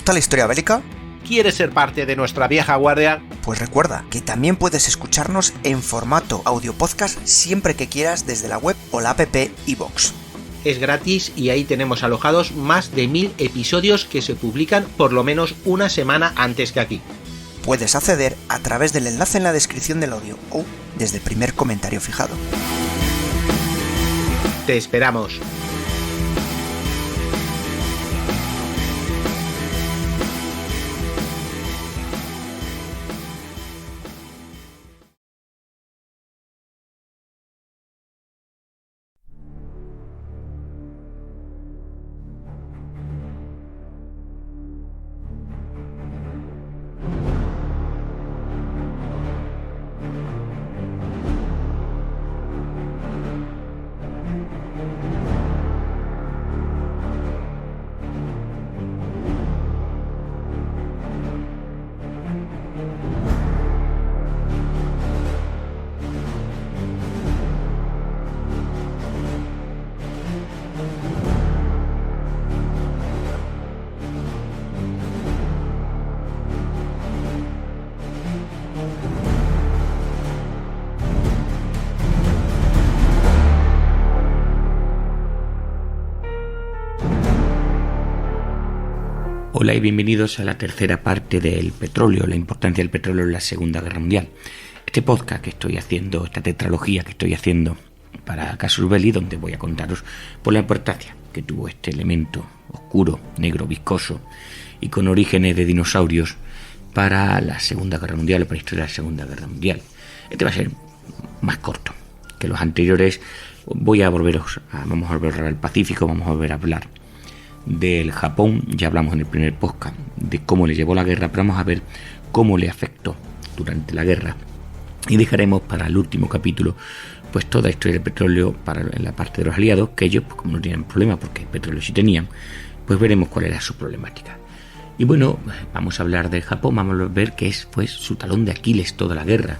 gusta la historia bélica? ¿Quieres ser parte de nuestra vieja guardia? Pues recuerda que también puedes escucharnos en formato audio podcast siempre que quieras desde la web o la app iVoox. Es gratis y ahí tenemos alojados más de 1000 episodios que se publican por lo menos una semana antes que aquí. Puedes acceder a través del enlace en la descripción del audio o desde el primer comentario fijado. Te esperamos. Hola y bienvenidos a la tercera parte del petróleo, la importancia del petróleo en la Segunda Guerra Mundial. Este podcast que estoy haciendo, esta tetralogía que estoy haciendo para Casus Belli, donde voy a contaros por la importancia que tuvo este elemento oscuro, negro, viscoso y con orígenes de dinosaurios para la Segunda Guerra Mundial o para la historia de la Segunda Guerra Mundial. Este va a ser más corto que los anteriores. Vamos a volver al Pacífico, vamos a volver a hablar del Japón. Ya hablamos en el primer podcast de cómo le llevó la guerra, pero vamos a ver cómo le afectó durante la guerra y dejaremos para el último capítulo pues toda la historia del petróleo para la parte de los aliados, que ellos pues como no tienen problema porque el petróleo sí tenían, pues veremos cuál era su problemática. Y bueno, vamos a hablar del Japón, vamos a ver qué es pues su talón de Aquiles toda la guerra,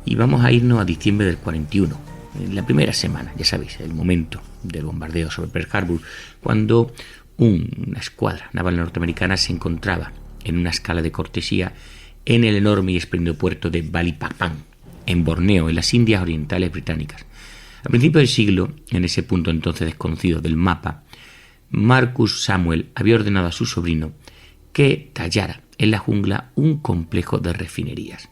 y vamos a irnos a diciembre del 41, en la primera semana, ya sabéis, el momento del bombardeo sobre Pearl Harbor, cuando una escuadra naval norteamericana se encontraba en una escala de cortesía en el enorme y espléndido puerto de Balikpapan, en Borneo, en las Indias Orientales Británicas. A principios del siglo, en ese punto entonces desconocido del mapa, Marcus Samuel había ordenado a su sobrino que tallara en la jungla un complejo de refinerías.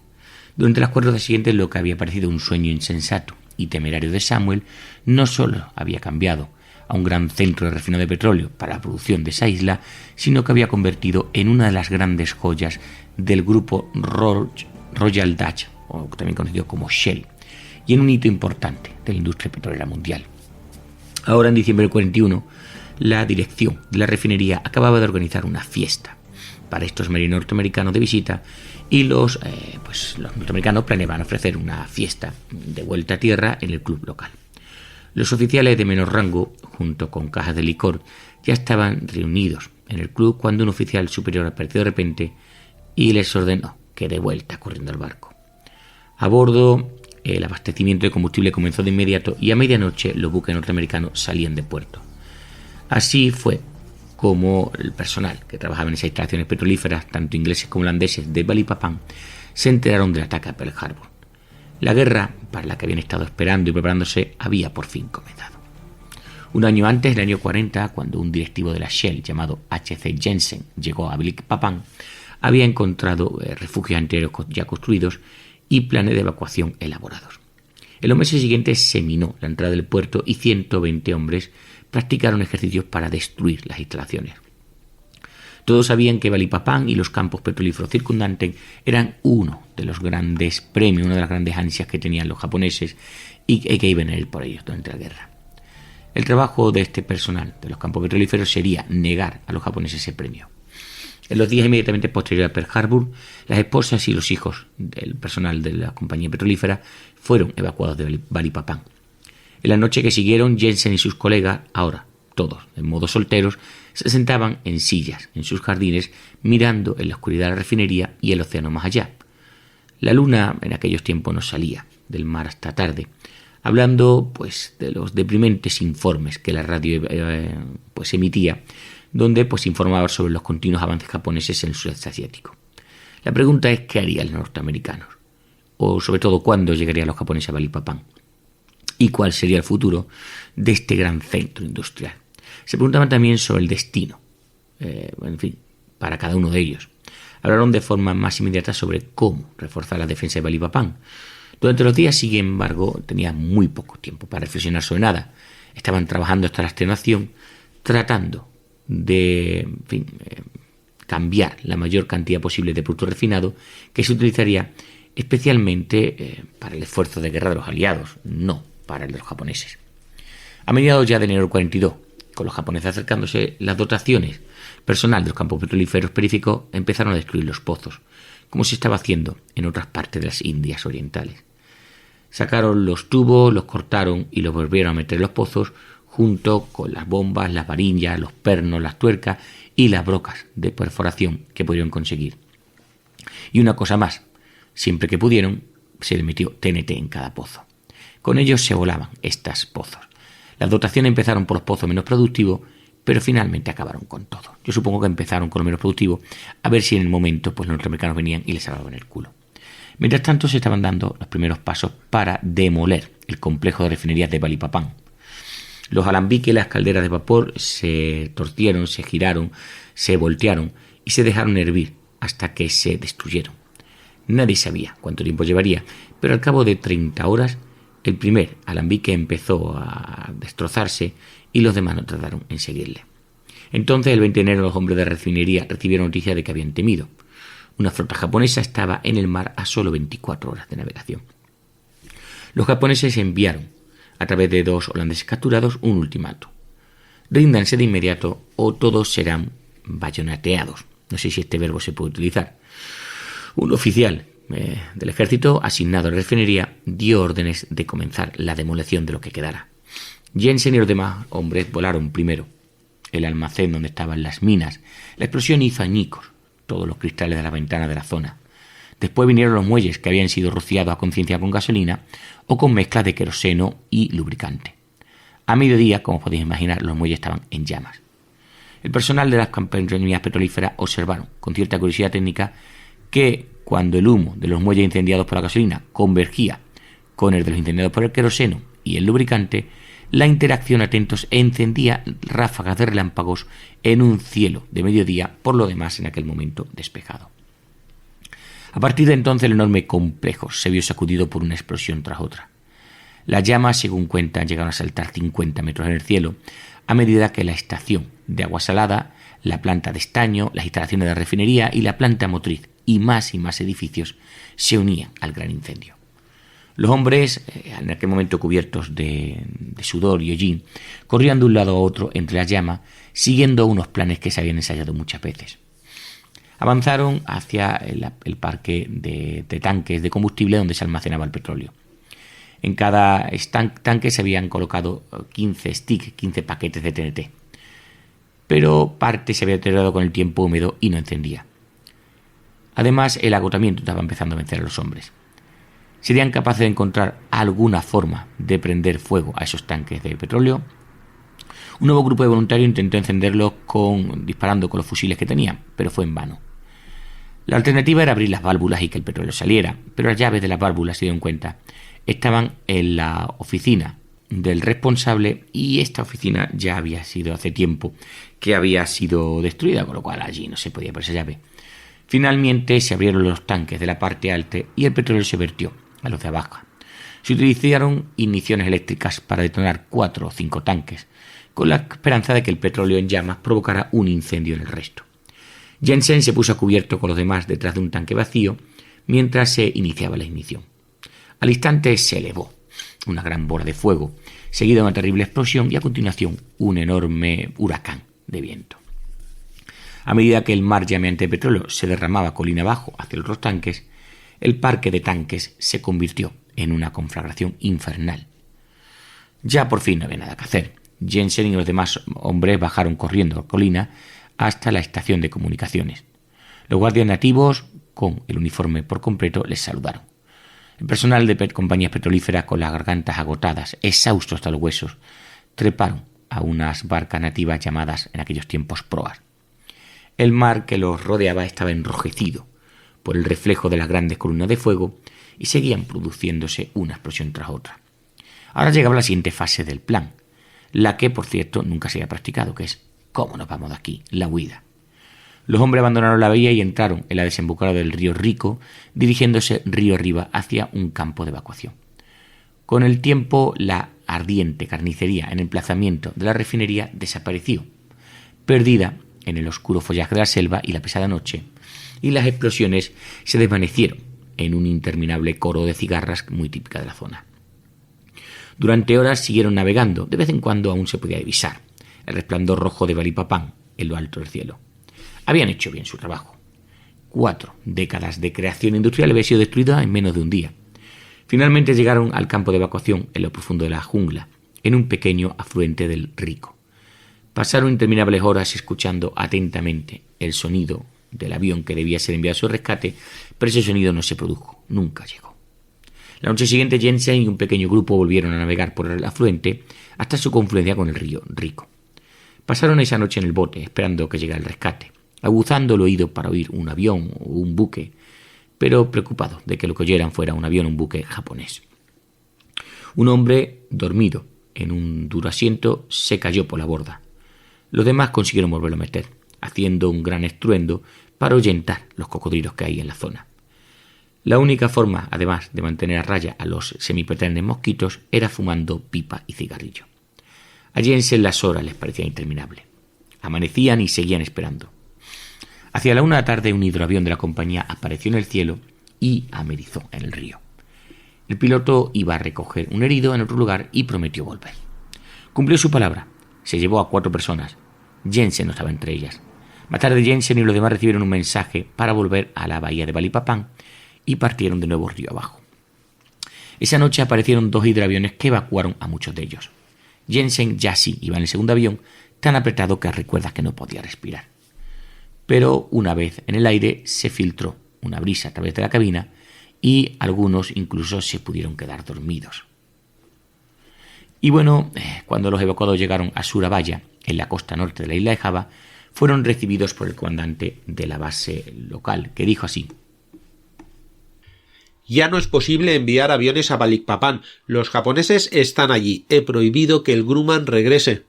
Durante las 4 horas siguientes, lo que había parecido un sueño insensato y temerario de Samuel no solo había cambiado a un gran centro de refinado de petróleo para la producción de esa isla, sino que había convertido en una de las grandes joyas del grupo Royal Dutch, o también conocido como Shell, y en un hito importante de la industria petrolera mundial. Ahora, en diciembre del 41, la dirección de la refinería acababa de organizar una fiesta para estos marineros norteamericanos de visita, y los norteamericanos planeaban ofrecer una fiesta de vuelta a tierra en el club local. Los oficiales de menor rango, junto con cajas de licor, ya estaban reunidos en el club cuando un oficial superior apareció de repente y les ordenó que de vuelta corriendo al barco. A bordo, el abastecimiento de combustible comenzó de inmediato y a medianoche los buques norteamericanos salían de puerto. Así fue como el personal que trabajaba en esas instalaciones petrolíferas, tanto ingleses como holandeses, de Balikpapan, se enteraron del ataque a Pearl Harbor. La guerra, para la que habían estado esperando y preparándose, había por fin comenzado. Un año antes, en el año 40, cuando un directivo de la Shell llamado H.C. Jensen llegó a Balikpapan, había encontrado refugios antiaéreos ya construidos y planes de evacuación elaborados. En los meses siguientes se minó la entrada del puerto y 120 hombres practicaron ejercicios para destruir las instalaciones. Todos sabían que Balikpapan y los campos petrolíferos circundantes eran uno de los grandes premios, una de las grandes ansias que tenían los japoneses y que iban a ir por ellos durante la guerra. El trabajo de este personal de los campos petrolíferos sería negar a los japoneses ese premio. En los días inmediatamente posteriores a Pearl Harbor, las esposas y los hijos del personal de la compañía petrolífera fueron evacuados de Balikpapan. En la noche que siguieron, Jensen y sus colegas, ahora todos en modo solteros, se sentaban en sillas en sus jardines mirando en la oscuridad de la refinería y el océano más allá. La luna en aquellos tiempos no salía del mar hasta tarde, hablando pues de los deprimentes informes que la radio emitía donde pues informaba sobre los continuos avances japoneses en el sudeste asiático. La pregunta es ¿qué harían los norteamericanos? O sobre todo ¿cuándo llegarían los japoneses a Balikpapan? ¿Y cuál sería el futuro de este gran centro industrial? Se preguntaban también sobre el destino, para cada uno de ellos. Hablaron de forma más inmediata sobre cómo reforzar la defensa de Balikpapan. Durante los días, sin embargo, tenían muy poco tiempo para reflexionar sobre nada. Estaban trabajando hasta la extenuación, tratando de cambiar la mayor cantidad posible de producto refinado que se utilizaría especialmente para el esfuerzo de guerra de los aliados, no para el de los japoneses. A mediados ya de enero del 42, con los japoneses acercándose, las dotaciones personal de los campos petrolíferos periféricos empezaron a destruir los pozos, como se estaba haciendo en otras partes de las Indias orientales. Sacaron los tubos, los cortaron y los volvieron a meter en los pozos junto con las bombas, las varillas, los pernos, las tuercas y las brocas de perforación que pudieron conseguir. Y una cosa más, siempre que pudieron, se le metió TNT en cada pozo. Con ellos se volaban estos pozos. Las dotaciones empezaron por los pozos menos productivos, pero finalmente acabaron con todo. Yo supongo que empezaron con lo menos productivo, a ver si en el momento pues, los norteamericanos venían y les salvaban el culo. Mientras tanto, se estaban dando los primeros pasos para demoler el complejo de refinerías de Balikpapan. Los alambiques y las calderas de vapor se torcieron, se giraron, se voltearon y se dejaron hervir hasta que se destruyeron. Nadie sabía cuánto tiempo llevaría, pero al cabo de 30 horas, el primer alambique empezó a destrozarse y los demás no tardaron en seguirle. Entonces, el 20 de enero, los hombres de la refinería recibieron noticia de que habían temido. Una flota japonesa estaba en el mar a solo 24 horas de navegación. Los japoneses enviaron, a través de 2 holandeses capturados, un ultimato. Ríndanse de inmediato o todos serán bayoneteados. No sé si este verbo se puede utilizar. Un oficial del ejército asignado a la refinería dio órdenes de comenzar la demolición de lo que quedara. Jensen y los demás hombres volaron primero el almacén donde estaban las minas. La explosión hizo añicos todos los cristales de las ventanas de la zona. Después vinieron los muelles que habían sido rociados a conciencia con gasolina o con mezclas de queroseno y lubricante. A mediodía, como podéis imaginar, los muelles estaban en llamas. El personal de las compañías petrolíferas observaron, con cierta curiosidad técnica, que cuando el humo de los muelles incendiados por la gasolina convergía con el de los incendiados por el queroseno y el lubricante, la interacción atentos encendía ráfagas de relámpagos en un cielo de mediodía, por lo demás en aquel momento despejado. A partir de entonces el enorme complejo se vio sacudido por una explosión tras otra. Las llamas, según cuentan, llegaron a saltar 50 metros en el cielo a medida que la estación de agua salada, la planta de estaño, las instalaciones de la refinería y la planta motriz y más edificios se unían al gran incendio. Los hombres, en aquel momento cubiertos de sudor y hollín, corrían de un lado a otro entre las llamas, siguiendo unos planes que se habían ensayado muchas veces. Avanzaron hacia el parque de tanques de combustible donde se almacenaba el petróleo. En cada tanque se habían colocado 15 paquetes de TNT. Pero parte se había deteriorado con el tiempo húmedo y no encendía. Además, el agotamiento estaba empezando a vencer a los hombres. ¿Serían capaces de encontrar alguna forma de prender fuego a esos tanques de petróleo? Un nuevo grupo de voluntarios intentó encenderlos disparando con los fusiles que tenían, pero fue en vano. La alternativa era abrir las válvulas y que el petróleo saliera, pero las llaves de las válvulas, se dieron cuenta, estaban en la oficina del responsable y esta oficina ya había sido hace tiempo que había sido destruida, con lo cual allí no se podía poner esa llave. Finalmente se abrieron los tanques de la parte alta y el petróleo se vertió a los de abajo. Se utilizaron igniciones eléctricas para detonar 4 o 5 tanques, con la esperanza de que el petróleo en llamas provocara un incendio en el resto. Jensen se puso a cubierto con los demás detrás de un tanque vacío mientras se iniciaba la ignición. Al instante se elevó una gran bola de fuego, seguida de una terrible explosión y a continuación un enorme huracán de viento. A medida que el mar llameante de petróleo se derramaba colina abajo hacia los otros tanques, el parque de tanques se convirtió en una conflagración infernal. Ya por fin no había nada que hacer. Jensen y los demás hombres bajaron corriendo la colina hasta la estación de comunicaciones. Los guardias nativos, con el uniforme por completo, les saludaron. El personal de compañías petrolíferas, con las gargantas agotadas, exhaustos hasta los huesos, treparon a unas barcas nativas llamadas en aquellos tiempos proas. El mar que los rodeaba estaba enrojecido por el reflejo de las grandes columnas de fuego y seguían produciéndose una explosión tras otra. Ahora llegaba la siguiente fase del plan, la que, por cierto, nunca se había practicado, que es ¿cómo nos vamos de aquí? La huida. Los hombres abandonaron la bahía y entraron en la desembocadura del río Rico, dirigiéndose río arriba hacia un campo de evacuación. Con el tiempo, la ardiente carnicería en emplazamiento de la refinería desapareció, perdida en el oscuro follaje de la selva y la pesada noche, y las explosiones se desvanecieron en un interminable coro de cigarras muy típica de la zona. Durante horas siguieron navegando, de vez en cuando aún se podía divisar el resplandor rojo de Balikpapan en lo alto del cielo. Habían hecho bien su trabajo. 4 décadas de creación industrial había sido destruida en menos de un día. Finalmente llegaron al campo de evacuación en lo profundo de la jungla, en un pequeño afluente del Rico. Pasaron interminables horas escuchando atentamente el sonido del avión que debía ser enviado a su rescate, pero ese sonido no se produjo, nunca llegó. La noche siguiente, Jensen y un pequeño grupo volvieron a navegar por el afluente hasta su confluencia con el río Rico. Pasaron esa noche en el bote, esperando que llegara el rescate, aguzando el oído para oír un avión o un buque, pero preocupados de que lo que oyeran fuera un avión o un buque japonés. Un hombre, dormido en un duro asiento, se cayó por la borda. Los demás consiguieron volverlo a meter, haciendo un gran estruendo para ahuyentar los cocodrilos que hay en la zona. La única forma, además, de mantener a raya a los semiperennes mosquitos era fumando pipa y cigarrillo. A Jensen las horas les parecían interminables. Amanecían y seguían esperando. Hacia la 1 de la tarde un hidroavión de la compañía apareció en el cielo y amerizó en el río. El piloto iba a recoger un herido en otro lugar y prometió volver. Cumplió su palabra. Se llevó a 4 personas. Jensen no estaba entre ellas. Más tarde Jensen y los demás recibieron un mensaje para volver a la bahía de Balikpapan y partieron de nuevo río abajo. Esa noche aparecieron 2 hidroaviones que evacuaron a muchos de ellos. Jensen ya sí iba en el segundo avión, tan apretado que recuerda que no podía respirar. Pero una vez en el aire se filtró una brisa a través de la cabina y algunos incluso se pudieron quedar dormidos. Y bueno, cuando los evacuados llegaron a Surabaya, en la costa norte de la isla de Java, fueron recibidos por el comandante de la base local, que dijo así: Ya no es posible enviar aviones a Balikpapan. Los japoneses están allí. He prohibido que el Grumman regrese.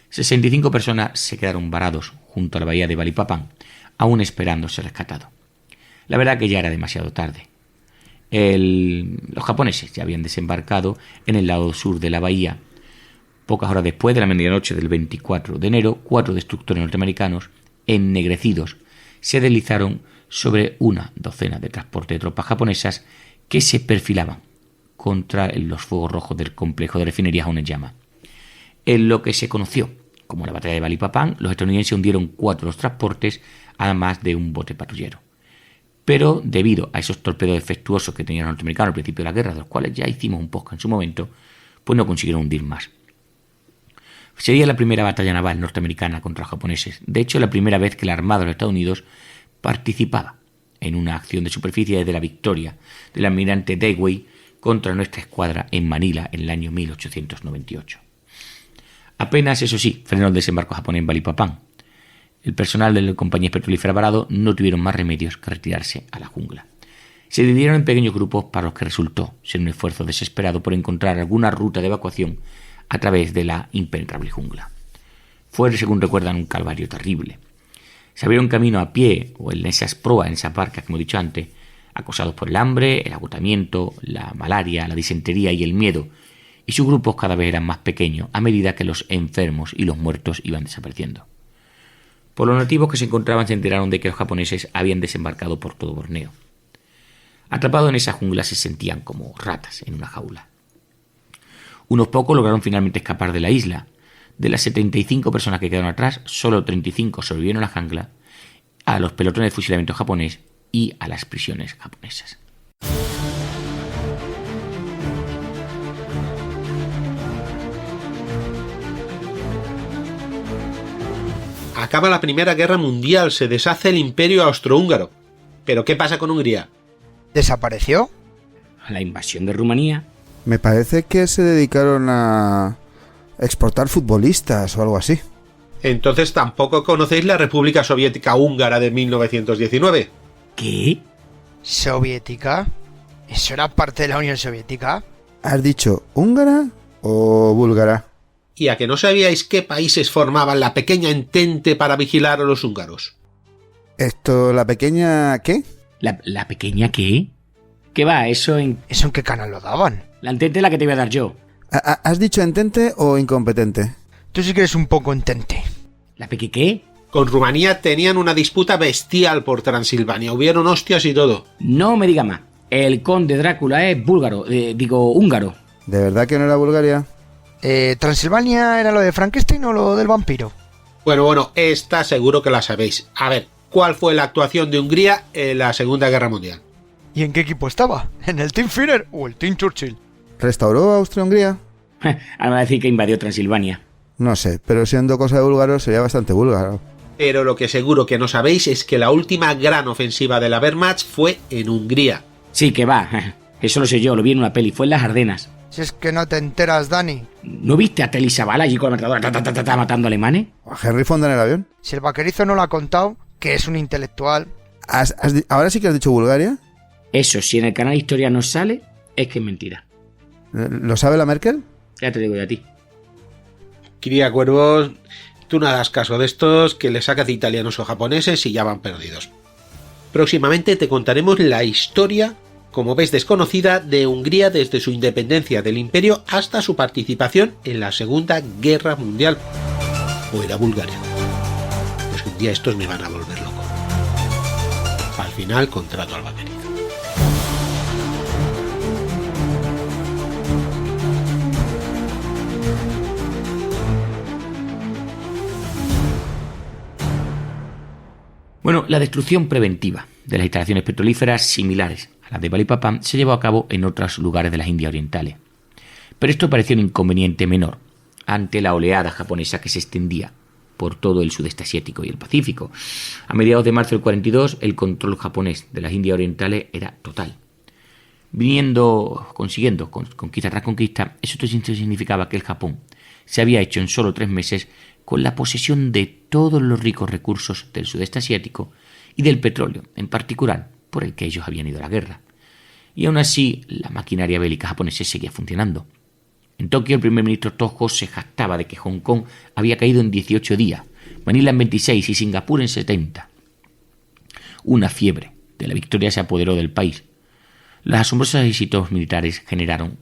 65 personas se quedaron varados junto a la bahía de Balikpapan, aún esperando ser rescatados. La verdad que ya era demasiado tarde. Los japoneses ya habían desembarcado en el lado sur de la bahía. Pocas horas después de la medianoche del 24 de enero, 4 destructores norteamericanos, ennegrecidos, se deslizaron sobre una docena de transportes de tropas japonesas que se perfilaban contra los fuegos rojos del complejo de refinerías aún en llama. En lo que se conoció como la batalla de Balikpapan, los estadounidenses hundieron 4 de los transportes, además de un bote patrullero. Pero debido a esos torpedos defectuosos que tenían los norteamericanos al principio de la guerra, de los cuales ya hicimos un podcast en su momento, pues no consiguieron hundir más. Sería la primera batalla naval norteamericana contra los japoneses. De hecho, la primera vez que la Armada de los Estados Unidos participaba en una acción de superficie desde la victoria del almirante Dewey contra nuestra escuadra en Manila en el año 1898. Apenas, eso sí, frenó el desembarco japonés en Balikpapan. El personal de la compañía petrolífera varado no tuvieron más remedios que retirarse a la jungla. Se dividieron en pequeños grupos para los que resultó ser un esfuerzo desesperado por encontrar alguna ruta de evacuación a través de la impenetrable jungla. Fue, según recuerdan, un calvario terrible. Se abrieron camino a pie o en esas proas, en esas barcas, como he dicho antes, acosados por el hambre, el agotamiento, la malaria, la disentería y el miedo, y sus grupos cada vez eran más pequeños a medida que los enfermos y los muertos iban desapareciendo. Por los nativos que se encontraban se enteraron de que los japoneses habían desembarcado por todo Borneo. Atrapados en esa jungla se sentían como ratas en una jaula. Unos pocos lograron finalmente escapar de la isla. De las 75 personas que quedaron atrás, solo 35 sobrevivieron a la jungla, a los pelotones de fusilamiento japonés y a las prisiones japonesas. Acaba la Primera Guerra Mundial, se deshace el Imperio Austrohúngaro. ¿Pero qué pasa con Hungría? ¿Desapareció? A la invasión de Rumanía. Me parece que se dedicaron a exportar futbolistas o algo así. Entonces tampoco conocéis la República Soviética Húngara de 1919. ¿Qué? ¿Soviética? ¿Eso era parte de la Unión Soviética? ¿Has dicho húngara o búlgara? ¿Y a que no sabíais qué países formaban la pequeña entente para vigilar a los húngaros? ¿Esto, la pequeña qué? ¿La pequeña qué? ¿Qué va? ¿Eso en qué canal lo daban? la entente es la que te voy a dar yo? ¿Has dicho entente o incompetente? Tú sí que eres un poco entente. ¿La peque qué? Con Rumanía tenían una disputa bestial por Transilvania, hubieron hostias y todo. No me diga más. El conde Drácula es búlgaro, húngaro. ¿De verdad que no era Bulgaria? ¿Transilvania era lo de Frankenstein o lo del vampiro? Bueno, esta seguro que la sabéis. A ver, ¿cuál fue la actuación de Hungría en la Segunda Guerra Mundial? ¿Y en qué equipo estaba? ¿En el Team Führer o el Team Churchill? ¿Restauró Austria-Hungría? Ahora me va a decir que invadió Transilvania. No sé, pero siendo cosa de búlgaro sería bastante búlgaro. Pero lo que seguro que no sabéis es que la última gran ofensiva de la Wehrmacht fue en Hungría. Sí, que va. Eso lo sé yo, lo vi en una peli, fue en las Ardenas. Si es que no te enteras, Dani. ¿No viste a Telly Savalas allí con la ametralladora matando alemanes? ¿A Henry Fonda en el avión? Si el vaquerizo no lo ha contado, que es un intelectual. ¿Ahora sí que has dicho Bulgaria? Eso, si en el canal Historia no sale, es que es mentira. ¿Lo sabe la Merkel? Ya te digo yo a ti. Cría cuervos, tú no hagas caso de estos que le sacas de italianos o japoneses y ya van perdidos. Próximamente te contaremos la historia, como ves desconocida, de Hungría desde su independencia del imperio hasta su participación en la Segunda Guerra Mundial. ¿O era Bulgaria? Pues un día estos me van a volver loco. Al final contrato al vaquerizo. Bueno, la destrucción preventiva de las instalaciones petrolíferas similares a las de Balikpapan se llevó a cabo en otros lugares de las Indias Orientales. Pero esto parecía un inconveniente menor ante la oleada japonesa que se extendía por todo el sudeste asiático y el Pacífico. A mediados de marzo del 42, el control japonés de las Indias Orientales era total. Consiguiendo conquista tras conquista, eso significaba que el Japón se había hecho en solo 3 meses con la posesión de todos los ricos recursos del sudeste asiático y del petróleo, en particular, por el que ellos habían ido a la guerra. Y aún así, la maquinaria bélica japonesa seguía funcionando. En Tokio, el primer ministro Tojo se jactaba de que Hong Kong había caído en 18 días, Manila en 26 y Singapur en 70. Una fiebre de la victoria se apoderó del país. Los asombrosos éxitos militares generaron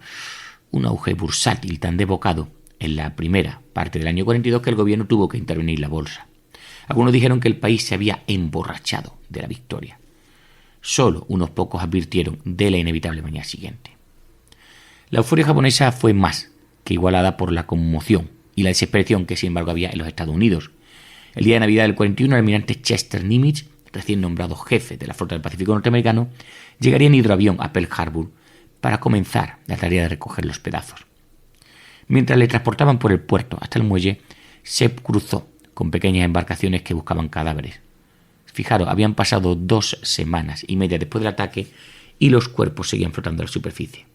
un auge bursátil tan devocado en la primera parte del año 42 que el gobierno tuvo que intervenir la bolsa. Algunos dijeron que el país se había emborrachado de la victoria. Solo unos pocos advirtieron de la inevitable mañana siguiente. La euforia japonesa fue más que igualada por la conmoción y la desesperación que sin embargo había en los Estados Unidos. El día de Navidad del 41, el almirante Chester Nimitz, recién nombrado jefe de la flota del Pacífico norteamericano, llegaría en hidroavión a Pearl Harbor para comenzar la tarea de recoger los pedazos. Mientras le transportaban por el puerto hasta el muelle, se cruzó con pequeñas embarcaciones que buscaban cadáveres. Fijaros, habían pasado 2 semanas y media después del ataque y los cuerpos seguían flotando a la superficie.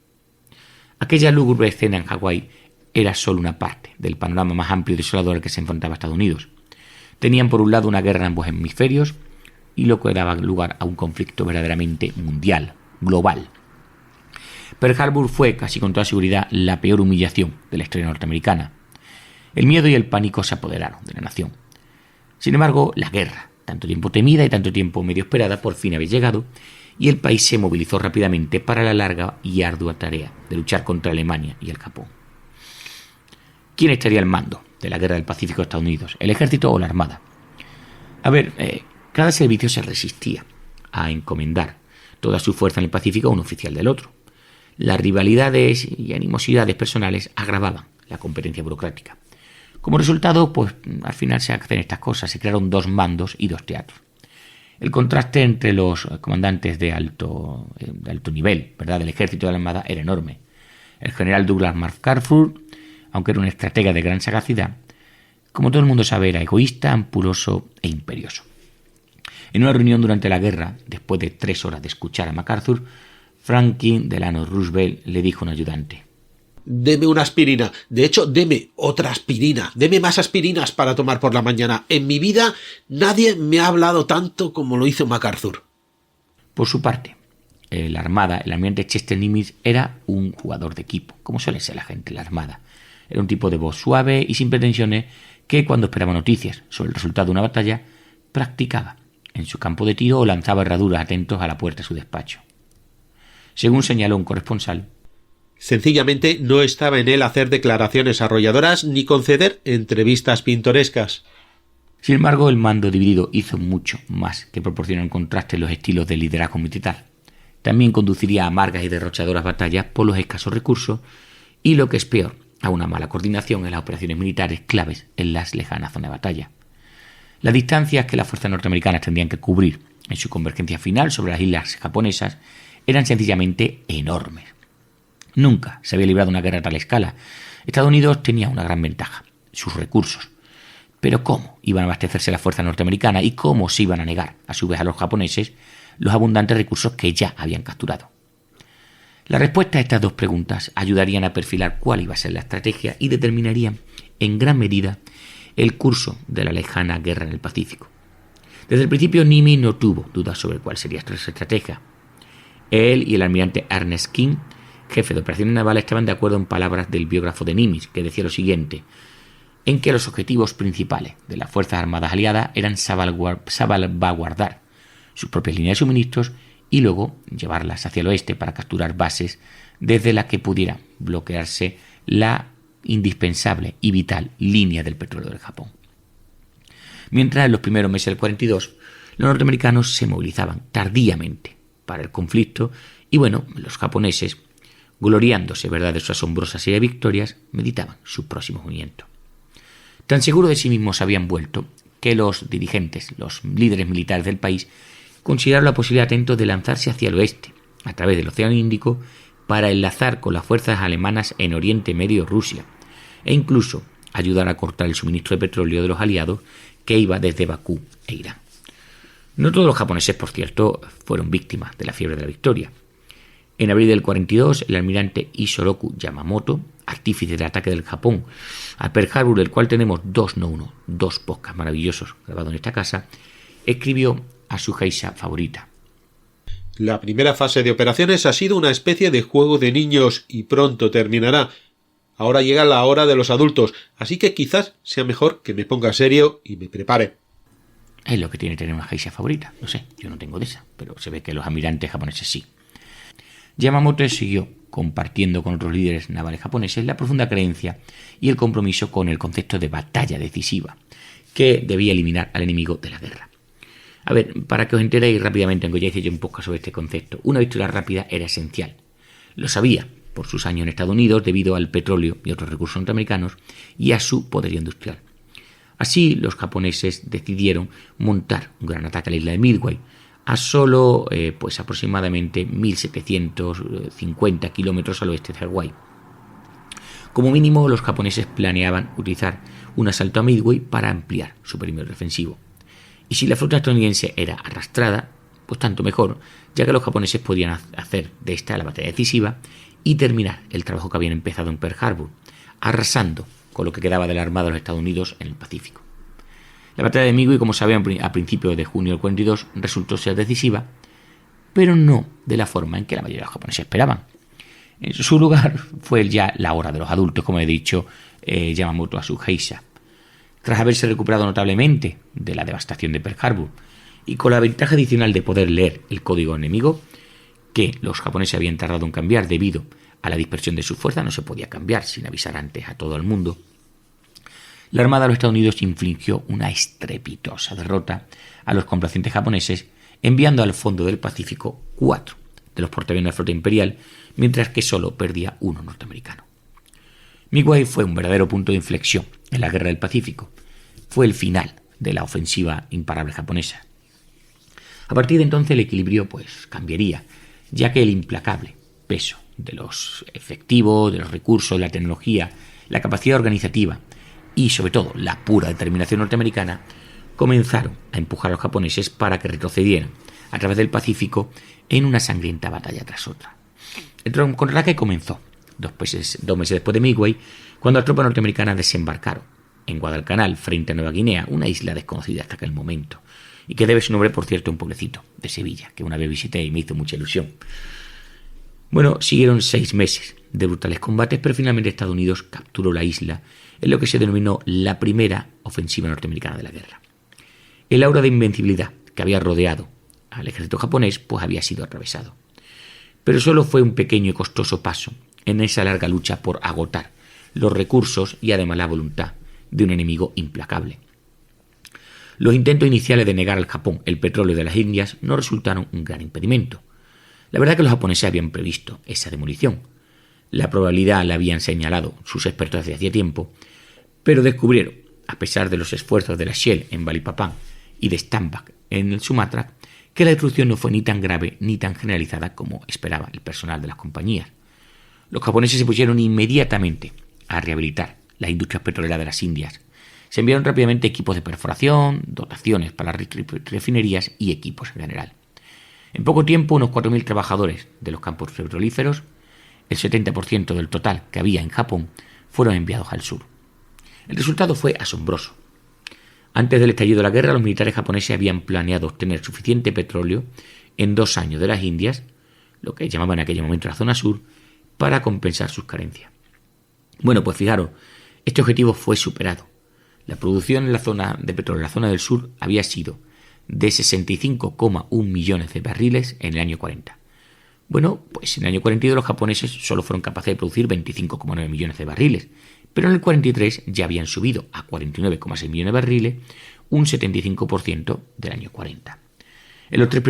Aquella lúgubre escena en Hawái era solo una parte del panorama más amplio y desolador al que se enfrentaba Estados Unidos. Tenían por un lado una guerra en ambos hemisferios y lo que daba lugar a un conflicto verdaderamente mundial, global. Pearl Harbor fue, casi con toda seguridad, la peor humillación de la historia norteamericana. El miedo y el pánico se apoderaron de la nación. Sin embargo, la guerra, tanto tiempo temida y tanto tiempo medio esperada, por fin había llegado, y el país se movilizó rápidamente para la larga y ardua tarea de luchar contra Alemania y el Japón. ¿Quién estaría al mando de la guerra del Pacífico de Estados Unidos? ¿El ejército o la armada? Cada servicio se resistía a encomendar toda su fuerza en el Pacífico a un oficial del otro. Las rivalidades y animosidades personales agravaban la competencia burocrática. Como resultado, al final se hacen estas cosas. Se crearon 2 mandos y 2 teatros. El contraste entre los comandantes de alto nivel, ¿verdad?, del ejército y de la armada era enorme. El general Douglas MacArthur, aunque era un estratega de gran sagacidad, como todo el mundo sabe, era egoísta, ampuloso e imperioso. En una reunión durante la guerra, después de 3 horas de escuchar a MacArthur, Franklin Delano Roosevelt le dijo a un ayudante: Deme una aspirina. De hecho, deme otra aspirina. Deme más aspirinas para tomar por la mañana. En mi vida nadie me ha hablado tanto como lo hizo MacArthur. Por su parte, la Armada, el almirante Chester Nimitz, era un jugador de equipo, como suele ser la gente en la Armada. Era un tipo de voz suave y sin pretensiones que, cuando esperaba noticias sobre el resultado de una batalla, practicaba en su campo de tiro o lanzaba herraduras atentos a la puerta de su despacho. Según señaló un corresponsal, sencillamente no estaba en él hacer declaraciones arrolladoras ni conceder entrevistas pintorescas. Sin embargo, el mando dividido hizo mucho más que proporcionar un contraste en los estilos de liderazgo militar. También conduciría a amargas y derrochadoras batallas por los escasos recursos y, lo que es peor, a una mala coordinación en las operaciones militares claves en las lejanas zonas de batalla. Las distancias que las fuerzas norteamericanas tendrían que cubrir en su convergencia final sobre las islas japonesas eran sencillamente enormes. Nunca se había librado una guerra a tal escala. Estados Unidos tenía una gran ventaja: sus recursos. Pero ¿cómo iban a abastecerse las fuerzas norteamericanas y cómo se iban a negar, a su vez, a los japoneses los abundantes recursos que ya habían capturado? La respuesta a estas dos preguntas ayudarían a perfilar cuál iba a ser la estrategia y determinarían, en gran medida, el curso de la lejana guerra en el Pacífico. Desde el principio, Nimitz no tuvo dudas sobre cuál sería su estrategia. Él y el almirante Ernest King, jefe de operaciones navales, estaban de acuerdo en palabras del biógrafo de Nimitz, que decía lo siguiente: en que los objetivos principales de las Fuerzas Armadas aliadas eran salvaguardar sus propias líneas de suministros y luego llevarlas hacia el oeste para capturar bases desde las que pudiera bloquearse la indispensable y vital línea del petróleo del Japón. Mientras, en los primeros meses del 42, los norteamericanos se movilizaban tardíamente para el conflicto y, los japoneses, gloriándose, ¿verdad?, de sus asombrosas serie de victorias, meditaban su próximo movimiento. Tan seguros de sí mismos se habían vuelto que los dirigentes, los líderes militares del país, consideraron la posibilidad atento de lanzarse hacia el oeste, a través del Océano Índico, para enlazar con las fuerzas alemanas en Oriente Medio, Rusia, e incluso ayudar a cortar el suministro de petróleo de los aliados que iba desde Bakú e Irán. No todos los japoneses, por cierto, fueron víctimas de la fiebre de la victoria. En abril del 42, el almirante Isoroku Yamamoto, artífice del ataque del Japón a Pearl Harbor, del cual tenemos dos podcasts maravillosos grabados en esta casa, escribió a su geisha favorita: la primera fase de operaciones ha sido una especie de juego de niños y pronto terminará. Ahora llega la hora de los adultos, así que quizás sea mejor que me ponga serio y me prepare. Es lo que tiene tener una geisha favorita. No sé, yo no tengo de esa, pero se ve que los almirantes japoneses sí. Yamamoto siguió compartiendo con otros líderes navales japoneses la profunda creencia y el compromiso con el concepto de batalla decisiva, que debía eliminar al enemigo de la guerra. A ver, para que os enteréis rápidamente, aunque ya hice yo un poco sobre este concepto, una victoria rápida era esencial. Lo sabía por sus años en Estados Unidos debido al petróleo y otros recursos norteamericanos y a su poderío industrial. Así, los japoneses decidieron montar un gran ataque a la isla de Midway, a solo aproximadamente 1.750 kilómetros al oeste de Hawái. Como mínimo, los japoneses planeaban utilizar un asalto a Midway para ampliar su perímetro defensivo. Y si la flota estadounidense era arrastrada, pues tanto mejor, ya que los japoneses podían hacer de esta la batalla decisiva y terminar el trabajo que habían empezado en Pearl Harbor, arrasando con lo que quedaba de la Armada de los Estados Unidos en el Pacífico. La batalla de Midway, como saben, a principios de junio del 42 resultó ser decisiva, pero no de la forma en que la mayoría de los japoneses esperaban. En su lugar fue ya la hora de los adultos, como he dicho Yamamoto a su geisha. Tras haberse recuperado notablemente de la devastación de Pearl Harbor y con la ventaja adicional de poder leer el código enemigo, que los japoneses habían tardado en cambiar debido a la dispersión de sus fuerzas, no se podía cambiar sin avisar antes a todo el mundo, la Armada de los Estados Unidos infligió una estrepitosa derrota a los complacientes japoneses, enviando al fondo del Pacífico 4 de los portaaviones de la flota imperial, mientras que solo perdía uno norteamericano. Midway fue un verdadero punto de inflexión en la guerra del Pacífico. Fue el final de la ofensiva imparable japonesa. A partir de entonces el equilibrio cambiaría, ya que el implacable peso de los efectivos, de los recursos, de la tecnología, la capacidad organizativa y sobre todo la pura determinación norteamericana comenzaron a empujar a los japoneses para que retrocedieran a través del Pacífico en una sangrienta batalla tras otra. El contraataque comenzó 2 meses después de Midway, cuando las tropas norteamericanas desembarcaron en Guadalcanal, frente a Nueva Guinea, una isla desconocida hasta aquel momento, y que debe su nombre, por cierto, a un pueblecito de Sevilla, que una vez visité y me hizo mucha ilusión. Bueno, siguieron 6 meses de brutales combates, pero finalmente Estados Unidos capturó la isla en lo que se denominó la primera ofensiva norteamericana de la guerra. El aura de invencibilidad que había rodeado al ejército japonés pues había sido atravesado. Pero solo fue un pequeño y costoso paso en esa larga lucha por agotar los recursos y además la voluntad de un enemigo implacable. Los intentos iniciales de negar al Japón el petróleo de las Indias no resultaron un gran impedimento. La verdad es que los japoneses habían previsto esa demolición. La probabilidad la habían señalado sus expertos desde hacía tiempo, pero descubrieron, a pesar de los esfuerzos de la Shell en Balikpapan y de Stambak en el Sumatra, que la destrucción no fue ni tan grave ni tan generalizada como esperaba el personal de las compañías. Los japoneses se pusieron inmediatamente a rehabilitar las industrias petroleras de las Indias. Se enviaron rápidamente equipos de perforación, dotaciones para las refinerías y equipos en general. En poco tiempo, unos 4.000 trabajadores de los campos petrolíferos, el 70% del total que había en Japón, fueron enviados al sur. El resultado fue asombroso. Antes del estallido de la guerra, los militares japoneses habían planeado obtener suficiente petróleo en 2 años de las Indias, lo que llamaban en aquel momento la zona sur, para compensar sus carencias. Bueno, pues fijaros, este objetivo fue superado. La producción en la zona de petróleo en la zona del sur había sido de 65,1 millones de barriles en el año 40. Bueno, pues en el año 42 los japoneses solo fueron capaces de producir 25,9 millones de barriles, pero en el 43 ya habían subido a 49,6 millones de barriles, un 75% del año 40. En los 3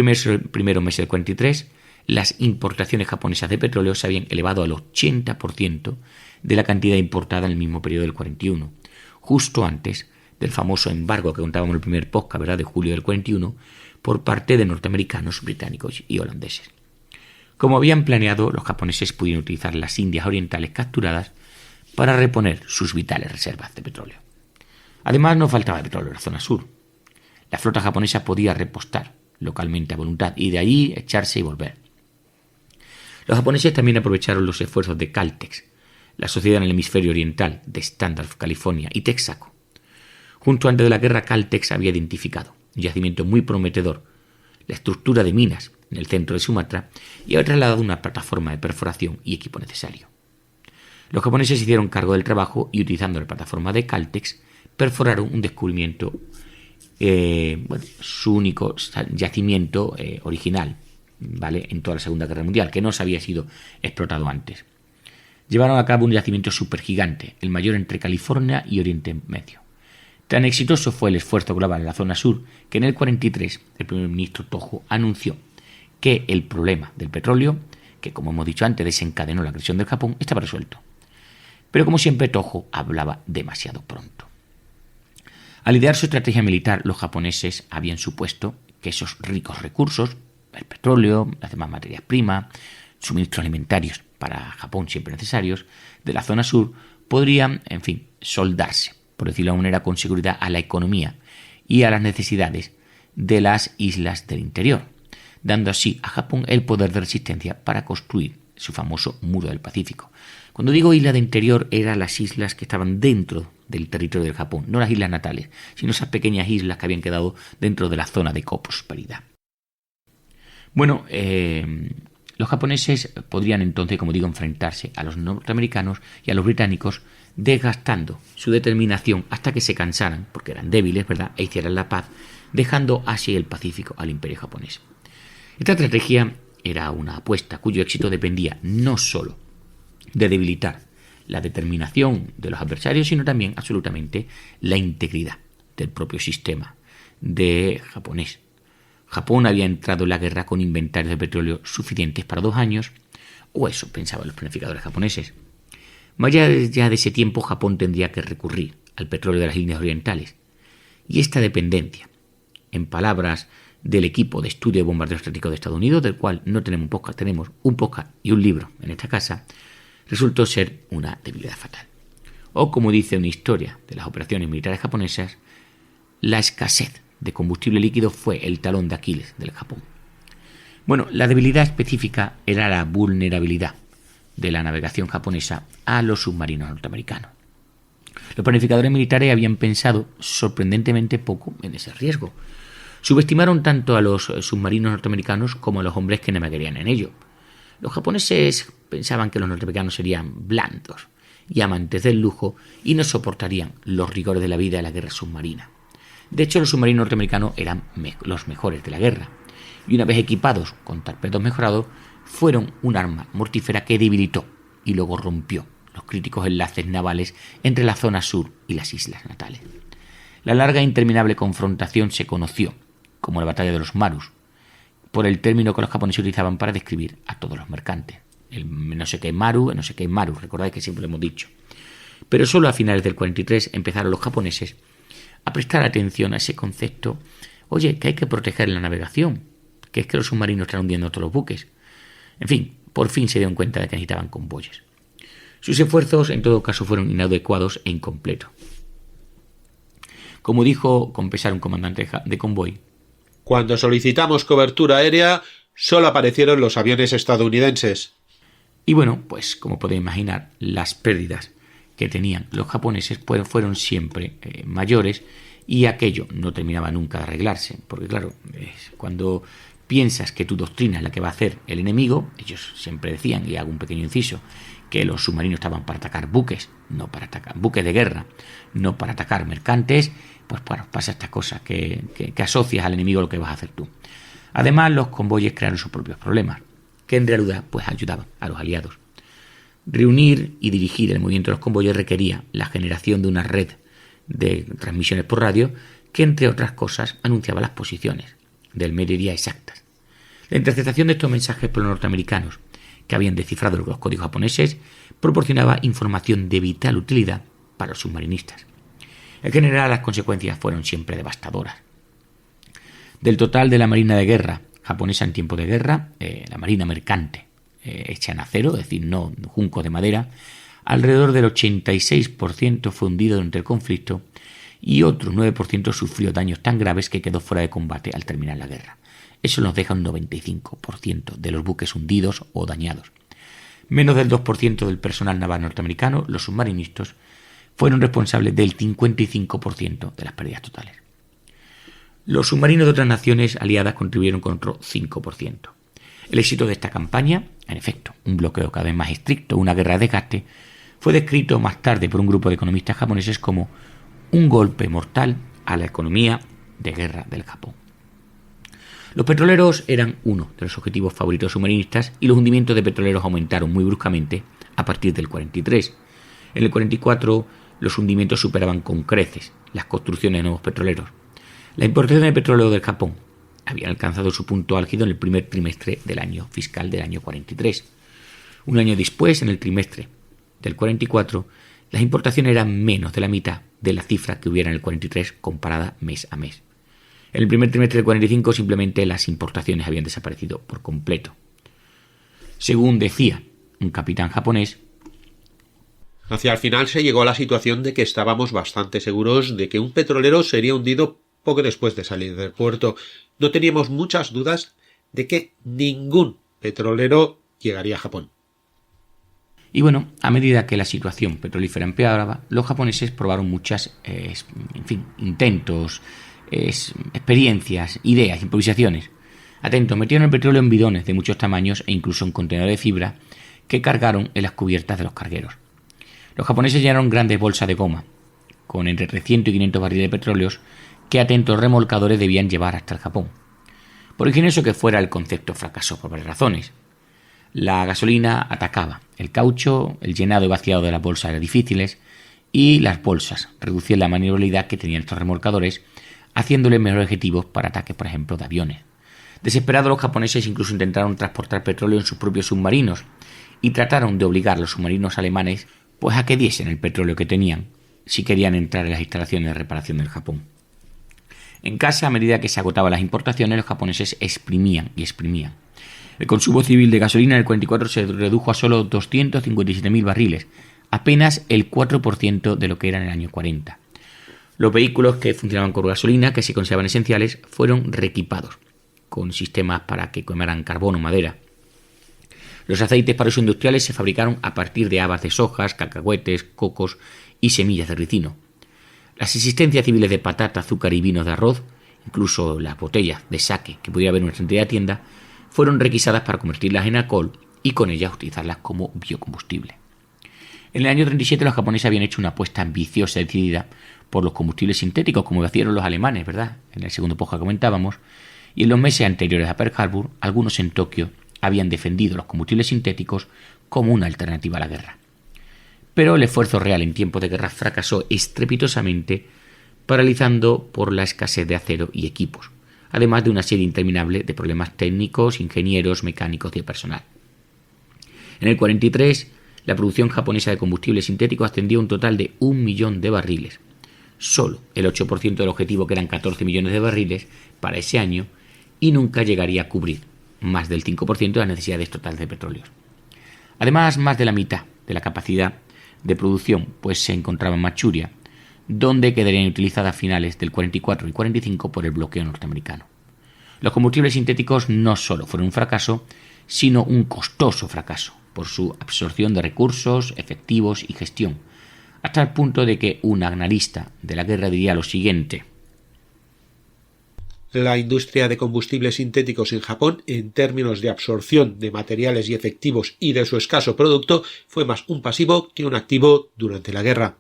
primeros meses del 43, las importaciones japonesas de petróleo se habían elevado al 80% de la cantidad importada en el mismo periodo del 41, justo antes del famoso embargo que contábamos en el primer podcast, ¿verdad?, de julio del 41, por parte de norteamericanos, británicos y holandeses. Como habían planeado, los japoneses pudieron utilizar las Indias orientales capturadas para reponer sus vitales reservas de petróleo. Además, no faltaba petróleo en la zona sur. La flota japonesa podía repostar localmente a voluntad y de allí echarse y volver. Los japoneses también aprovecharon los esfuerzos de Caltex, la sociedad en el hemisferio oriental de Standard of California y Texaco. Junto antes de la guerra, Caltex había identificado un yacimiento muy prometedor, la estructura de minas en el centro de Sumatra, y había trasladado una plataforma de perforación y equipo necesario. Los japoneses se hicieron cargo del trabajo y, utilizando la plataforma de Caltex, perforaron un descubrimiento, su único yacimiento original, ¿vale?, en toda la Segunda Guerra Mundial, que no se había sido explotado antes. Llevaron a cabo un yacimiento supergigante, el mayor entre California y Oriente Medio. Tan exitoso fue el esfuerzo global en la zona sur que en el 43 el primer ministro Tojo anunció que el problema del petróleo, que como hemos dicho antes desencadenó la agresión del Japón, estaba resuelto. Pero como siempre, Tojo hablaba demasiado pronto. Al idear su estrategia militar, los japoneses habían supuesto que esos ricos recursos, el petróleo, las demás materias primas, suministros alimentarios para Japón siempre necesarios, de la zona sur, podrían, en fin, soldarse, por decirlo de una manera, con seguridad a la economía y a las necesidades de las islas del interior, dando así a Japón el poder de resistencia para construir su famoso Muro del Pacífico. Cuando digo isla de interior, eran las islas que estaban dentro del territorio del Japón, no las islas natales, sino esas pequeñas islas que habían quedado dentro de la zona de coprosperidad. Bueno, los japoneses podrían entonces, como digo, enfrentarse a los norteamericanos y a los británicos, desgastando su determinación hasta que se cansaran, porque eran débiles, ¿verdad?, e hicieran la paz, dejando así el Pacífico al imperio japonés. Esta estrategia era una apuesta cuyo éxito dependía no solo de debilitar la determinación de los adversarios, sino también absolutamente la integridad del propio sistema de japonés. Japón había entrado en la guerra con inventarios de petróleo suficientes para 2 años, o eso pensaban los planificadores japoneses. Más allá de ese tiempo, Japón tendría que recurrir al petróleo de las Indias orientales. Y esta dependencia, en palabras del equipo de estudio de bombardeo estratégico de Estados Unidos, del cual no tenemos un podcast, tenemos un podcast y un libro en esta casa, resultó ser una debilidad fatal. O, como dice una historia de las operaciones militares japonesas, la escasez de combustible líquido fue el talón de Aquiles del Japón. Bueno, la debilidad específica era la vulnerabilidad de la navegación japonesa a los submarinos norteamericanos. Los planificadores militares habían pensado sorprendentemente poco en ese riesgo. Subestimaron tanto a los submarinos norteamericanos como a los hombres que navegarían en ellos. Los japoneses pensaban que los norteamericanos serían blandos y amantes del lujo y no soportarían los rigores de la vida de la guerra submarina. De hecho, los submarinos norteamericanos eran los mejores de la guerra, y una vez equipados con torpedos mejorados, fueron un arma mortífera que debilitó y luego rompió los críticos enlaces navales entre la zona sur y las islas natales. La larga e interminable confrontación se conoció como la Batalla de los Marus, por el término que los japoneses utilizaban para describir a todos los mercantes. El no sé qué Maru, recordáis que siempre lo hemos dicho. Pero solo a finales del 43 empezaron los japoneses a prestar atención a ese concepto. Oye, que hay que proteger la navegación, que es que los submarinos están hundiendo todos los buques. En fin, por fin se dieron cuenta de que necesitaban convoyes. Sus esfuerzos, en todo caso, fueron inadecuados e incompletos. Como dijo con pesar un comandante de convoy: cuando solicitamos cobertura aérea, solo aparecieron los aviones estadounidenses. Y bueno, pues como podéis imaginar, las pérdidas que tenían los japoneses fueron siempre mayores, y aquello no terminaba nunca de arreglarse, porque claro, cuando piensas que tu doctrina es la que va a hacer el enemigo, ellos siempre decían, y hago un pequeño inciso, que los submarinos estaban para atacar buques, no para atacar buques de guerra, no para atacar mercantes, pues bueno, pasa estas cosas, que asocias al enemigo lo que vas a hacer tú. Además, los convoyes crearon sus propios problemas, que en realidad pues ayudaban a los aliados. Reunir y dirigir el movimiento de los convoyes requería la generación de una red de transmisiones por radio que, entre otras cosas, anunciaba las posiciones del mediodía exactas. La interceptación de estos mensajes por los norteamericanos, que habían descifrado los códigos japoneses, proporcionaba información de vital utilidad para los submarinistas. En general, las consecuencias fueron siempre devastadoras. Del total de la marina de guerra japonesa en tiempo de guerra, la marina mercante hecha en acero, es decir, no juncos de madera, alrededor del 86% fue hundido durante el conflicto y otro 9% sufrió daños tan graves que quedó fuera de combate al terminar la guerra. Eso nos deja un 95% de los buques hundidos o dañados. Menos del 2% del personal naval norteamericano, los submarinistas, fueron responsables del 55% de las pérdidas totales. Los submarinos de otras naciones aliadas contribuyeron con otro 5%. El éxito de esta campaña, en efecto, un bloqueo cada vez más estricto, una guerra de desgaste, fue descrito más tarde por un grupo de economistas japoneses como un golpe mortal a la economía de guerra del Japón. Los petroleros eran uno de los objetivos favoritos submarinistas y los hundimientos de petroleros aumentaron muy bruscamente a partir del 43. En el 44 los hundimientos superaban con creces las construcciones de nuevos petroleros. La importación de petróleo del Japón había alcanzado su punto álgido en el primer trimestre del año fiscal del año 43. Un año después, en el trimestre del 44, las importaciones eran menos de la mitad de la cifra que hubiera en el 43 comparada mes a mes. En el primer trimestre del 45 simplemente las importaciones habían desaparecido por completo. Según decía un capitán japonés, hacia el final se llegó a la situación de que estábamos bastante seguros de que un petrolero sería hundido poco después de salir del puerto. No teníamos muchas dudas de que ningún petrolero llegaría a Japón. Y bueno, a medida que la situación petrolífera empeoraba, los japoneses probaron muchas, intentos, experiencias, ideas, improvisaciones. Atentos, metieron el petróleo en bidones de muchos tamaños e incluso en contenedores de fibra que cargaron en las cubiertas de los cargueros. Los japoneses llenaron grandes bolsas de goma con entre 300 y 500 barriles de petróleos que atentos remolcadores debían llevar hasta el Japón. Por ingenioso que fuera, el concepto fracasó por varias razones. La gasolina atacaba, el caucho, el llenado y vaciado de las bolsas eran difíciles y las bolsas reducían la maniobrabilidad que tenían estos remolcadores, haciéndoles mejores objetivos para ataques, por ejemplo, de aviones. Desesperados, los japoneses incluso intentaron transportar petróleo en sus propios submarinos y trataron de obligar a los submarinos alemanes pues a que diesen el petróleo que tenían si querían entrar en las instalaciones de reparación del Japón. En casa, a medida que se agotaban las importaciones, los japoneses exprimían y exprimían. El consumo civil de gasolina en el 44 se redujo a solo 257.000 barriles, apenas el 4% de lo que era en el año 40. Los vehículos que funcionaban con gasolina, que se consideraban esenciales, fueron reequipados con sistemas para que quemaran carbón o madera. Los aceites para uso industriales se fabricaron a partir de habas de sojas, cacahuetes, cocos y semillas de ricino. Las existencias civiles de patata, azúcar y vinos de arroz, incluso las botellas de sake que pudiera haber en una estantería de tienda, fueron requisadas para convertirlas en alcohol y con ellas utilizarlas como biocombustible. En el año 37 los japoneses habían hecho una apuesta ambiciosa y decidida por los combustibles sintéticos, como hicieron los alemanes, ¿verdad? En el segundo podcast comentábamos, y en los meses anteriores a Pearl Harbor, algunos en Tokio habían defendido los combustibles sintéticos como una alternativa a la guerra. Pero el esfuerzo real en tiempos de guerra fracasó estrepitosamente, paralizando por la escasez de acero y equipos, además de una serie interminable de problemas técnicos, ingenieros, mecánicos y de personal. En el 43, la producción japonesa de combustible sintético ascendió a un total de 1 millón de barriles. Solo el 8% del objetivo, que eran 14 millones de barriles para ese año, y nunca llegaría a cubrir más del 5% de las necesidades totales de petróleo. Además, más de la mitad de la capacidad de producción pues se encontraba en Manchuria, donde quedarían utilizadas a finales del 44 y 45 por el bloqueo norteamericano. Los combustibles sintéticos no solo fueron un fracaso, sino un costoso fracaso por su absorción de recursos, efectivos y gestión, hasta el punto de que un analista de la guerra diría lo siguiente: la industria de combustibles sintéticos en Japón, en términos de absorción de materiales y efectivos y de su escaso producto, fue más un pasivo que un activo durante la guerra.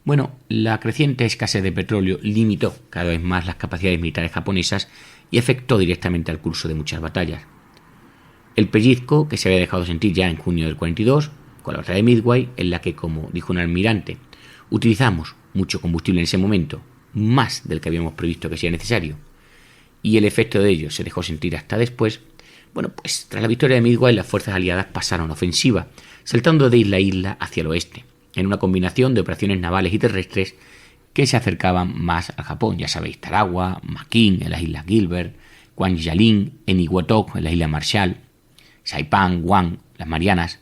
Bueno, la creciente escasez de petróleo limitó cada vez más las capacidades militares japonesas y afectó directamente al curso de muchas batallas. El pellizco, que se había dejado sentir ya en junio del 42, con la batalla de Midway, en la que, como dijo un almirante, utilizamos mucho combustible en ese momento, más del que habíamos previsto que sea necesario, y el efecto de ello se dejó sentir hasta después. Bueno, pues tras la victoria de Midway, las fuerzas aliadas pasaron a ofensiva, saltando de isla a isla hacia el oeste, en una combinación de operaciones navales y terrestres que se acercaban más al Japón. Ya sabéis, Tarawa, Makin en las islas Gilbert, Kwajalein en Iguatok en las islas Marshall, Saipan, Guam, las Marianas.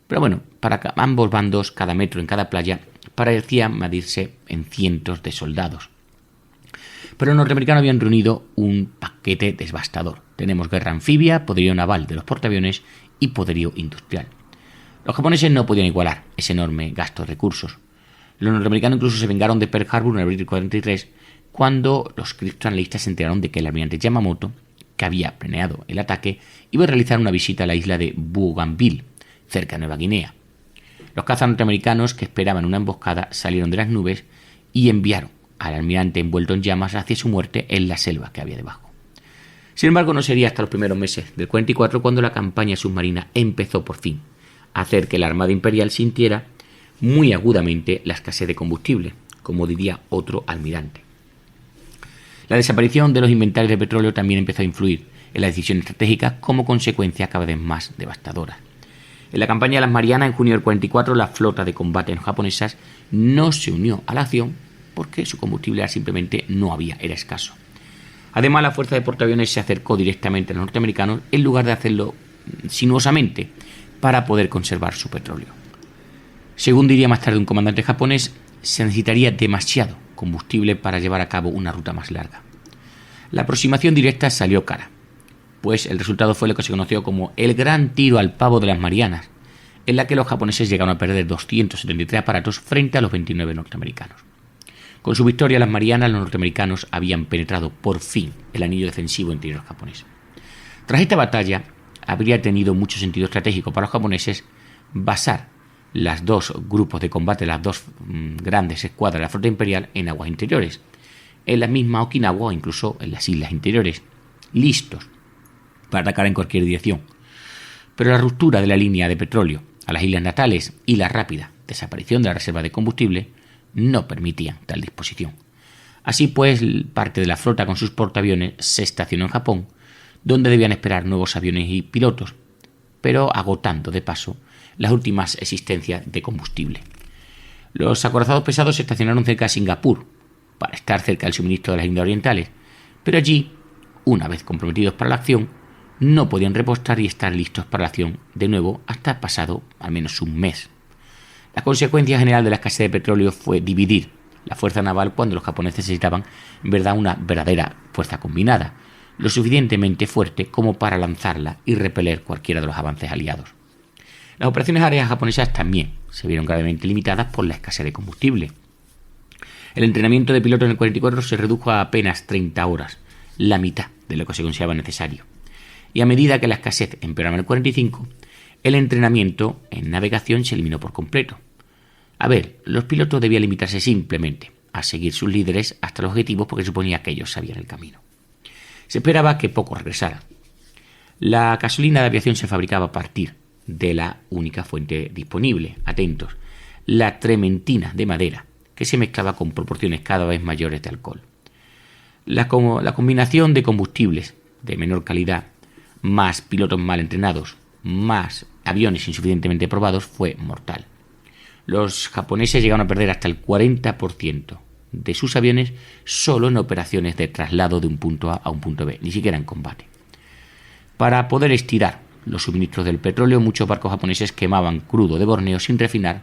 Pero bueno, para ambos bandos, cada metro en cada playa parecía medirse en cientos de soldados. Pero los norteamericanos habían reunido un paquete devastador. Tenemos guerra anfibia, poderío naval de los portaaviones y poderío industrial. Los japoneses no podían igualar ese enorme gasto de recursos. Los norteamericanos incluso se vengaron de Pearl Harbor en abril del 43, cuando los criptoanalistas se enteraron de que el almirante Yamamoto, que había planeado el ataque, iba a realizar una visita a la isla de Bougainville, cerca de Nueva Guinea. Los cazas norteamericanos, que esperaban una emboscada, salieron de las nubes y enviaron al almirante envuelto en llamas hacia su muerte en la selva que había debajo. Sin embargo, no sería hasta los primeros meses del 44 cuando la campaña submarina empezó por fin a hacer que la Armada Imperial sintiera muy agudamente la escasez de combustible, como diría otro almirante. La desaparición de los inventarios de petróleo también empezó a influir en la decisión estratégica, como consecuencia cada vez más devastadora. En la campaña de las Marianas, en junio del 44, la flota de combate japonesas no se unió a la acción porque su combustible simplemente no había, era escaso. Además, la fuerza de portaaviones se acercó directamente a los norteamericanos en lugar de hacerlo sinuosamente para poder conservar su petróleo. Según diría más tarde un comandante japonés, se necesitaría demasiado combustible para llevar a cabo una ruta más larga. La aproximación directa salió cara, pues el resultado fue lo que se conoció como el gran tiro al pavo de las Marianas, en la que los japoneses llegaron a perder 273 aparatos frente a los 29 norteamericanos. Con su victoria en las Marianas, los norteamericanos habían penetrado por fin el anillo defensivo interior japonés. Tras esta batalla, habría tenido mucho sentido estratégico para los japoneses basar los dos grupos de combate, las dos grandes escuadras de la flota imperial, en aguas interiores, en la misma Okinawa o incluso en las islas interiores, listos para atacar en cualquier dirección. Pero la ruptura de la línea de petróleo a las islas natales y la rápida desaparición de la reserva de combustible no permitían tal disposición. Así pues, parte de la flota con sus portaaviones se estacionó en Japón, donde debían esperar nuevos aviones y pilotos, pero agotando de paso las últimas existencias de combustible. Los acorazados pesados se estacionaron cerca de Singapur, para estar cerca del suministro de las Indias Orientales, pero allí, una vez comprometidos para la acción, no podían repostar y estar listos para la acción de nuevo hasta pasado al menos un mes. La consecuencia general de la escasez de petróleo fue dividir la fuerza naval cuando los japoneses necesitaban en verdad una verdadera fuerza combinada. lo suficientemente fuerte como para lanzarla y repeler cualquiera de los avances aliados. Las operaciones aéreas japonesas también se vieron gravemente limitadas por la escasez de combustible. El entrenamiento de pilotos en el 44 se redujo a apenas 30 horas, la mitad de lo que se consideraba necesario. Y a medida que la escasez empeoraba en el 45, el entrenamiento en navegación se eliminó por completo. Los pilotos debían limitarse simplemente a seguir sus líderes hasta los objetivos porque suponía que ellos sabían el camino. Se esperaba que pocos regresaran. La gasolina de aviación se fabricaba a partir de la única fuente disponible, atentos, la trementina de madera, que se mezclaba con proporciones cada vez mayores de alcohol. La combinación de combustibles de menor calidad, más pilotos mal entrenados, más aviones insuficientemente probados, fue mortal. Los japoneses llegaron a perder hasta el 40% de sus aviones solo en operaciones de traslado de un punto A a un punto B, ni siquiera en combate. Para poder estirar los suministros del petróleo, muchos barcos japoneses quemaban crudo de Borneo sin refinar,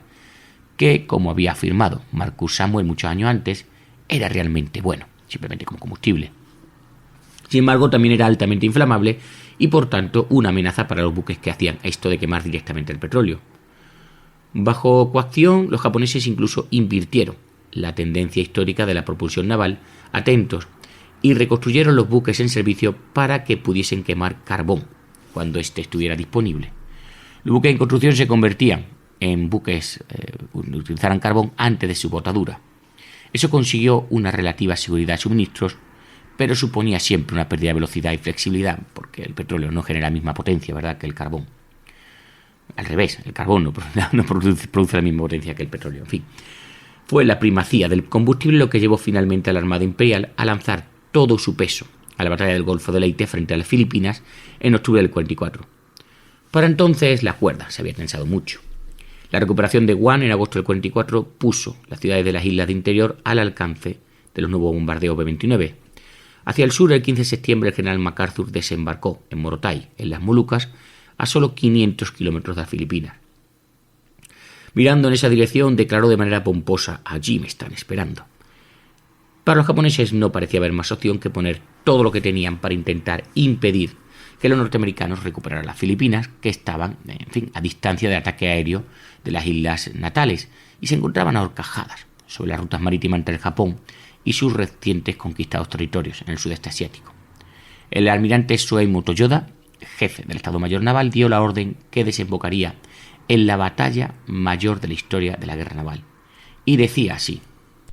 que, como había afirmado Marcus Samuel muchos años antes, era realmente bueno, simplemente como combustible. Sin embargo, también era altamente inflamable y, por tanto, una amenaza para los buques que hacían esto de quemar directamente el petróleo. Bajo coacción, los japoneses incluso invirtieron la tendencia histórica de la propulsión naval, atentos, y reconstruyeron los buques en servicio para que pudiesen quemar carbón cuando éste estuviera disponible. Los buques en construcción se convertían en buques que utilizaran carbón antes de su botadura. Eso consiguió una relativa seguridad de suministros, pero suponía siempre una pérdida de velocidad y flexibilidad, porque el petróleo no genera la misma potencia, ¿verdad?, que el carbón. Al revés, el carbón no produce la misma potencia que el petróleo. En fin, fue la primacía del combustible lo que llevó finalmente a la Armada Imperial a lanzar todo su peso a la batalla del Golfo de Leyte frente a las Filipinas en octubre del 44. Para entonces la cuerda se había tensado mucho. La recuperación de Guam en agosto del 44 puso las ciudades de las islas de interior al alcance de los nuevos bombardeos B-29. Hacia el sur, el 15 de septiembre, el general MacArthur desembarcó en Morotai, en las Molucas, a solo 500 kilómetros de las Filipinas. Mirando en esa dirección, declaró de manera pomposa: «Allí me están esperando». Para los japoneses no parecía haber más opción que poner todo lo que tenían para intentar impedir que los norteamericanos recuperaran las Filipinas, que estaban, a distancia de ataque aéreo de las islas natales y se encontraban ahorcajadas sobre las rutas marítimas entre el Japón y sus recientes conquistados territorios en el sudeste asiático. El almirante Suei Motoyoda, jefe del Estado Mayor Naval, dio la orden que desembocaría en la batalla mayor de la historia de la guerra naval. Y decía así: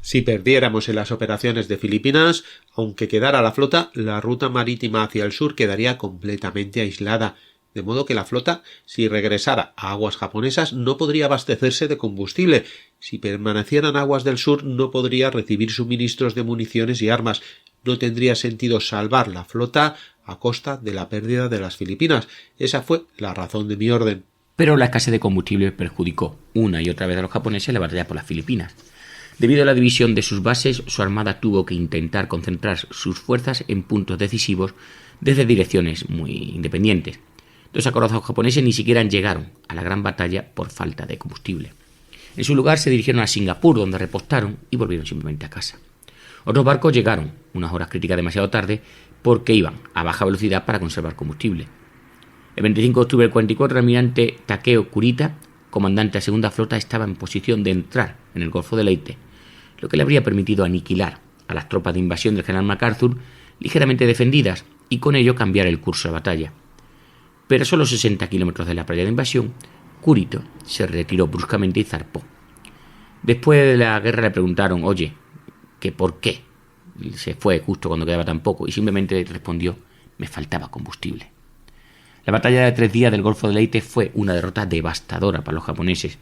Si perdiéramos en las operaciones de Filipinas, aunque quedara la flota, la ruta marítima hacia el sur quedaría completamente aislada, de modo que la flota, si regresara a aguas japonesas, no podría abastecerse de combustible. Si permaneciera en aguas del sur, no podría recibir suministros de municiones y armas. No tendría sentido salvar la flota a costa de la pérdida de las Filipinas. Esa fue la razón de mi orden. Pero la escasez de combustible perjudicó una y otra vez a los japoneses en la batalla por las Filipinas. Debido a la división de sus bases, su armada tuvo que intentar concentrar sus fuerzas en puntos decisivos desde direcciones muy independientes. Los acorazados japoneses ni siquiera llegaron a la gran batalla por falta de combustible. En su lugar se dirigieron a Singapur, donde repostaron y volvieron simplemente a casa. Otros barcos llegaron unas horas críticas demasiado tarde porque iban a baja velocidad para conservar combustible. El 25 de octubre del 44, el almirante Takeo Kurita, comandante de la segunda flota, estaba en posición de entrar en el Golfo de Leyte, lo que le habría permitido aniquilar a las tropas de invasión del general MacArthur ligeramente defendidas y con ello cambiar el curso de batalla. Pero a solo 60 kilómetros de la playa de invasión, Kurito se retiró bruscamente y zarpó. Después de la guerra le preguntaron: «Oye, ¿que por qué se fue justo cuando quedaba tan poco?» Y simplemente respondió: «Me faltaba combustible». La batalla de 3 días del Golfo de Leyte fue una derrota devastadora para los japoneses.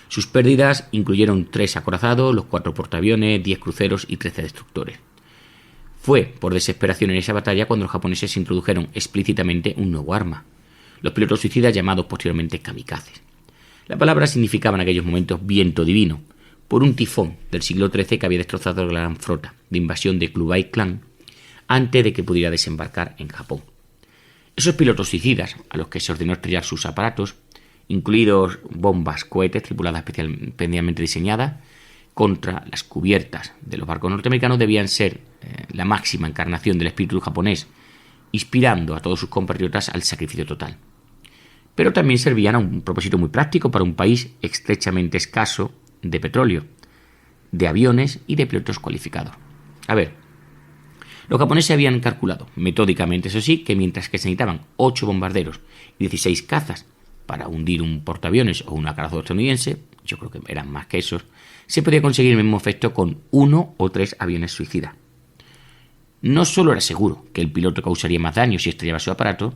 Sus pérdidas incluyeron 3 acorazados, los 4 portaaviones, 10 cruceros y 13 destructores. Fue por desesperación en esa batalla cuando los japoneses introdujeron explícitamente un nuevo arma: los pilotos suicidas, llamados posteriormente kamikazes. La palabra significaba en aquellos momentos viento divino, por un tifón del siglo XIII que había destrozado la gran flota de invasión de Kublai Khan antes de que pudiera desembarcar en Japón. Esos pilotos suicidas, a los que se ordenó estrellar sus aparatos, incluidos bombas cohetes tripuladas especialmente diseñadas, contra las cubiertas de los barcos norteamericanos debían ser la máxima encarnación del espíritu japonés, inspirando a todos sus compatriotas al sacrificio total. Pero también servían a un propósito muy práctico para un país estrechamente escaso de petróleo, de aviones y de pilotos cualificados. A ver, los japoneses habían calculado, metódicamente eso sí, que mientras que se necesitaban 8 bombarderos y 16 cazas para hundir un portaaviones o una caza estadounidense, yo creo que eran más que esos, se podía conseguir el mismo efecto con 1 o 3 aviones suicidas. No solo era seguro que el piloto causaría más daño si estrellaba su aparato,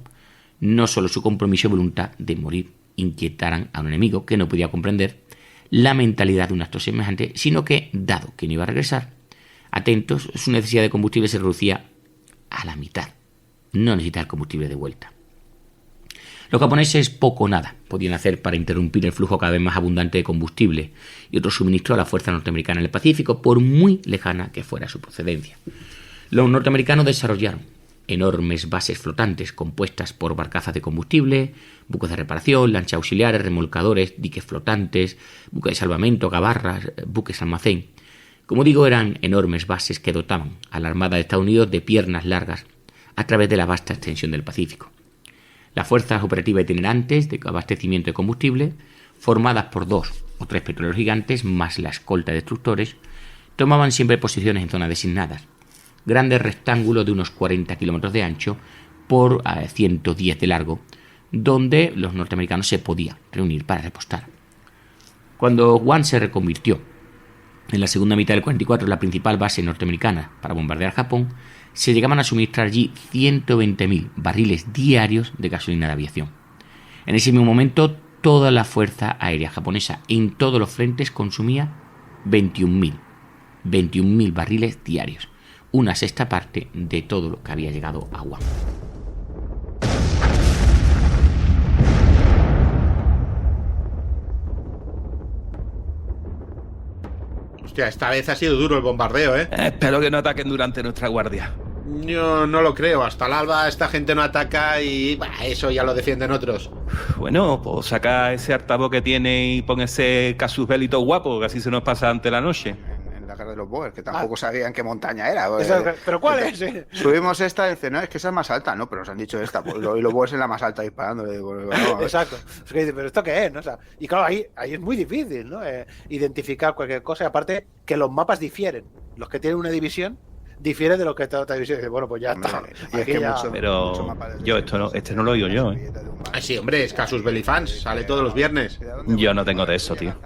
no solo su compromiso y voluntad de morir inquietaran a un enemigo que no podía comprender la mentalidad de un acto semejante, sino que, dado que no iba a regresar, atentos, su necesidad de combustible se reducía a la mitad. No necesitaba el combustible de vuelta. Los japoneses poco o nada podían hacer para interrumpir el flujo cada vez más abundante de combustible y otro suministro a la fuerza norteamericana en el Pacífico, por muy lejana que fuera su procedencia. Los norteamericanos desarrollaron enormes bases flotantes compuestas por barcazas de combustible, buques de reparación, lanchas auxiliares, remolcadores, diques flotantes, buques de salvamento, gabarras, buques almacén. Como digo, eran enormes bases que dotaban a la Armada de Estados Unidos de piernas largas a través de la vasta extensión del Pacífico. Las fuerzas operativas itinerantes de abastecimiento de combustible, formadas por 2 o 3 petroleros gigantes más la escolta de destructores, tomaban siempre posiciones en zonas designadas, grandes rectángulos de unos 40 kilómetros de ancho por 110 de largo, donde los norteamericanos se podían reunir para repostar. Cuando Guam se reconvirtió en la segunda mitad del 44 en la principal base norteamericana para bombardear Japón, se llegaban a suministrar allí 120.000 barriles diarios de gasolina de aviación. En ese mismo momento, toda la fuerza aérea japonesa en todos los frentes consumía 21.000 barriles diarios, una sexta parte de todo lo que había llegado a Guam. Hostia, esta vez ha sido duro el bombardeo, ¿eh? Espero que no ataquen durante nuestra guardia. Yo no lo creo. Hasta el alba esta gente no ataca y eso ya lo defienden otros. Bueno, pues saca ese altavoz que tiene y pon ese casus belli todo guapo, que así se nos pasa ante la noche. En la guerra de los Boers, que tampoco sabían qué montaña era. ¿Pero cuál es? Subimos esta y dicen, no, es que esa es más alta. No, pero nos han dicho esta. Y los Boers en la más alta disparando. Exacto. Es que dice, ¿pero esto qué es? ¿No? O sea, y claro, ahí es muy difícil, ¿no? Identificar cualquier cosa. Y aparte, que los mapas difieren. Los que tienen una división difiere de lo que está otra división. Dice, bueno, pues ya está. Y es que ya... Pero yo este no lo oigo yo, ¿eh? Sí, hombre, es Casus Belli Fans. Sale todos los viernes. Yo no tengo de eso, tío.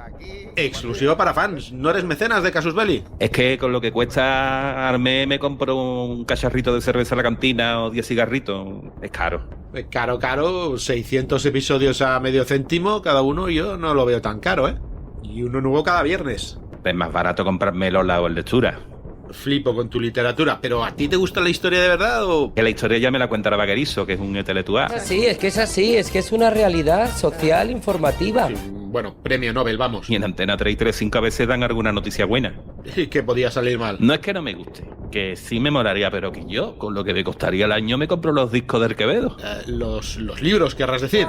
Exclusivo para fans. ¿No eres mecenas de Casus Belli? Es que con lo que cuesta Armé me compro un cacharrito de cerveza a la cantina o 10 cigarritos. Es caro. Caro. 600 episodios a medio céntimo cada uno, yo no lo veo tan caro, ¿eh? Y uno nuevo cada viernes. Es más barato comprarme Lola o el lectura. Flipo con tu literatura, pero ¿a ti te gusta la historia de verdad o...? Que la historia ya me la cuenta Vaquerizo, que es un intelectual. Sí, es que es así, es que es una realidad social informativa. Sí, bueno, premio Nobel, vamos. Y en Antena 3 y 3.5 a veces dan alguna noticia buena. ¿Y qué podía salir mal? No es que no me guste, que sí me molaría, pero que yo, con lo que me costaría el año, me compro los discos del Quevedo. Los libros, querrás decir.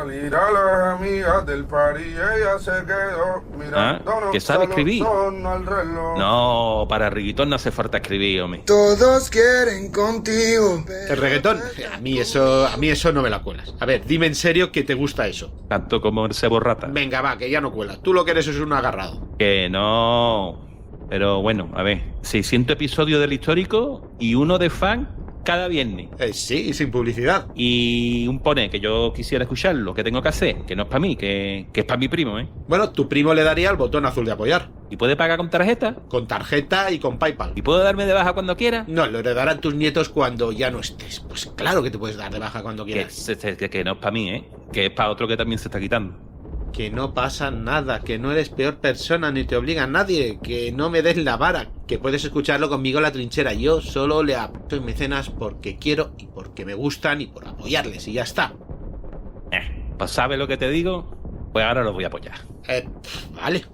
¿Que sabe escribir? No, para reggaetón no hace falta escribir, hombre. Todos quieren contigo. ¿El reggaetón? A mí eso no me la cuelas. A ver, dime en serio que te gusta eso. Tanto como el Sebo Rata. Venga, va, que ya no cuela. Tú lo que eres es un agarrado. Que no... Pero bueno, a ver, 600 episodios del histórico y uno de fan cada viernes. Sí, sin publicidad. Y un pone que yo quisiera escucharlo, ¿qué tengo que hacer? Que no es para mí, que es para mi primo, ¿eh? Bueno, tu primo le daría el botón azul de apoyar. ¿Y puede pagar con tarjeta? Con tarjeta y con PayPal. ¿Y puedo darme de baja cuando quiera? No, lo heredarán tus nietos cuando ya no estés. Pues claro que te puedes dar de baja cuando quieras. Que no es para mí, ¿eh? Que es para otro que también se está quitando. Que no pasa nada, que no eres peor persona ni te obliga a nadie, que no me des la vara, que puedes escucharlo conmigo en la trinchera. Yo solo le apoyo en mecenas porque quiero y porque me gustan y por apoyarles y ya está. Pues ¿sabes lo que te digo? Pues ahora los voy a apoyar. Vale,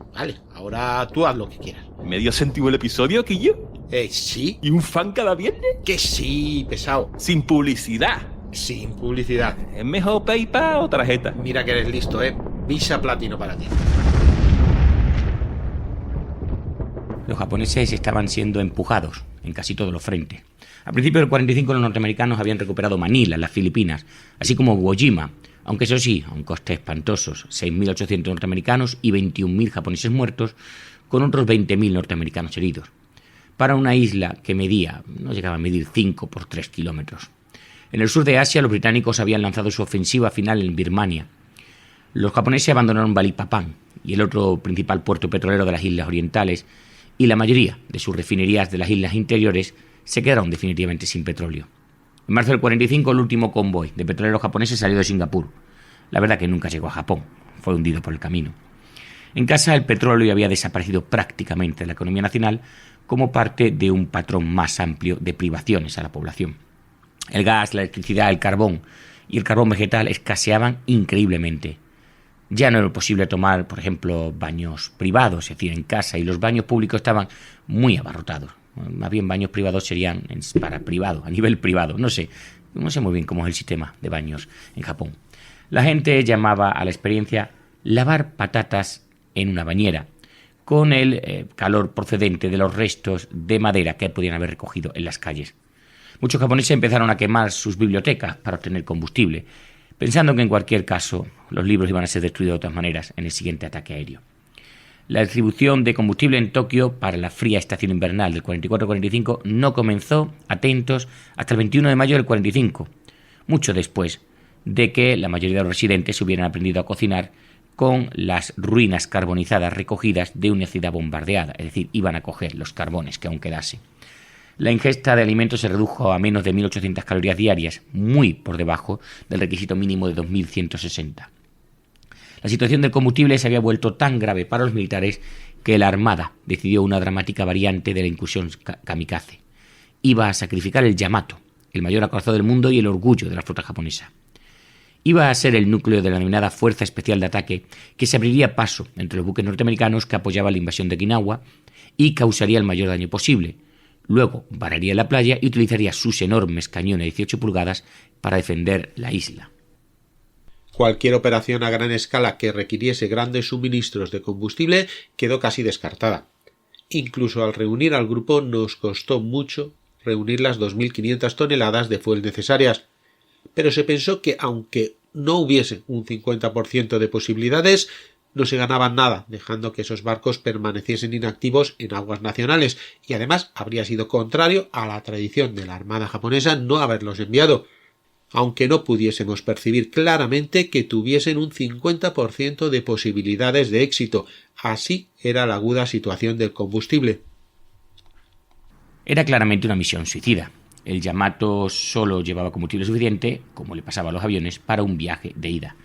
ahora tú haz lo que quieras. ¿Me dio sentido el episodio, Quillo? Sí. ¿Y un fan cada viernes? Que sí, pesado. Sin publicidad. Sin publicidad. ¿Es mejor PayPal o tarjeta? Mira que eres listo, Visa Platino para ti. los japoneses estaban siendo empujados en casi todos los frentes. A principios del 45 los norteamericanos habían recuperado Manila, las Filipinas, así como Iwo Jima, aunque eso sí, a un coste espantosos, 6.800 norteamericanos y 21.000 japoneses muertos, con otros 20.000 norteamericanos heridos, para una isla que no llegaba a medir 5 por 3 kilómetros. En el sur de Asia, los británicos habían lanzado su ofensiva final en Birmania. Los japoneses abandonaron Balikpapan y el otro principal puerto petrolero de las islas orientales, y la mayoría de sus refinerías de las islas interiores se quedaron definitivamente sin petróleo. En marzo del 45 el último convoy de petroleros japoneses salió de Singapur. La verdad que nunca llegó a Japón, fue hundido por el camino. En casa el petróleo había desaparecido prácticamente de la economía nacional como parte de un patrón más amplio de privaciones a la población. El gas, la electricidad, el carbón y el carbón vegetal escaseaban increíblemente. Ya no era posible tomar, por ejemplo, baños privados, es decir, en casa, y los baños públicos estaban muy abarrotados. Más bien baños privados serían para privado, a nivel privado. No sé muy bien cómo es el sistema de baños en Japón. La gente llamaba a la experiencia lavar patatas en una bañera, con el calor procedente de los restos de madera que podían haber recogido en las calles. Muchos japoneses empezaron a quemar sus bibliotecas para obtener combustible, pensando que en cualquier caso los libros iban a ser destruidos de otras maneras en el siguiente ataque aéreo. La distribución de combustible en Tokio para la fría estación invernal del 44-45 no comenzó, atentos, hasta el 21 de mayo del 45, mucho después de que la mayoría de los residentes hubieran aprendido a cocinar con las ruinas carbonizadas recogidas de una ciudad bombardeada, es decir, iban a coger los carbones que aún quedase. La ingesta de alimentos se redujo a menos de 1.800 calorías diarias, muy por debajo del requisito mínimo de 2.160. La situación del combustible se había vuelto tan grave para los militares que la Armada decidió una dramática variante de la incursión kamikaze. Iba a sacrificar el Yamato, el mayor acorazado del mundo y el orgullo de la flota japonesa. Iba a ser el núcleo de la denominada Fuerza Especial de Ataque, que se abriría paso entre los buques norteamericanos que apoyaban la invasión de Okinawa y causaría el mayor daño posible. Luego vararía la playa y utilizaría sus enormes cañones de 18 pulgadas para defender la isla. Cualquier operación a gran escala que requiriese grandes suministros de combustible quedó casi descartada. Incluso al reunir al grupo nos costó mucho reunir las 2.500 toneladas de fuel necesarias, pero se pensó que aunque no hubiese un 50% de posibilidades, no se ganaban nada, dejando que esos barcos permaneciesen inactivos en aguas nacionales, y además habría sido contrario a la tradición de la Armada japonesa no haberlos enviado, aunque no pudiésemos percibir claramente que tuviesen un 50% de posibilidades de éxito. Así era la aguda situación del combustible. Era claramente una misión suicida. El Yamato solo llevaba combustible suficiente, como le pasaba a los aviones, para un viaje de ida.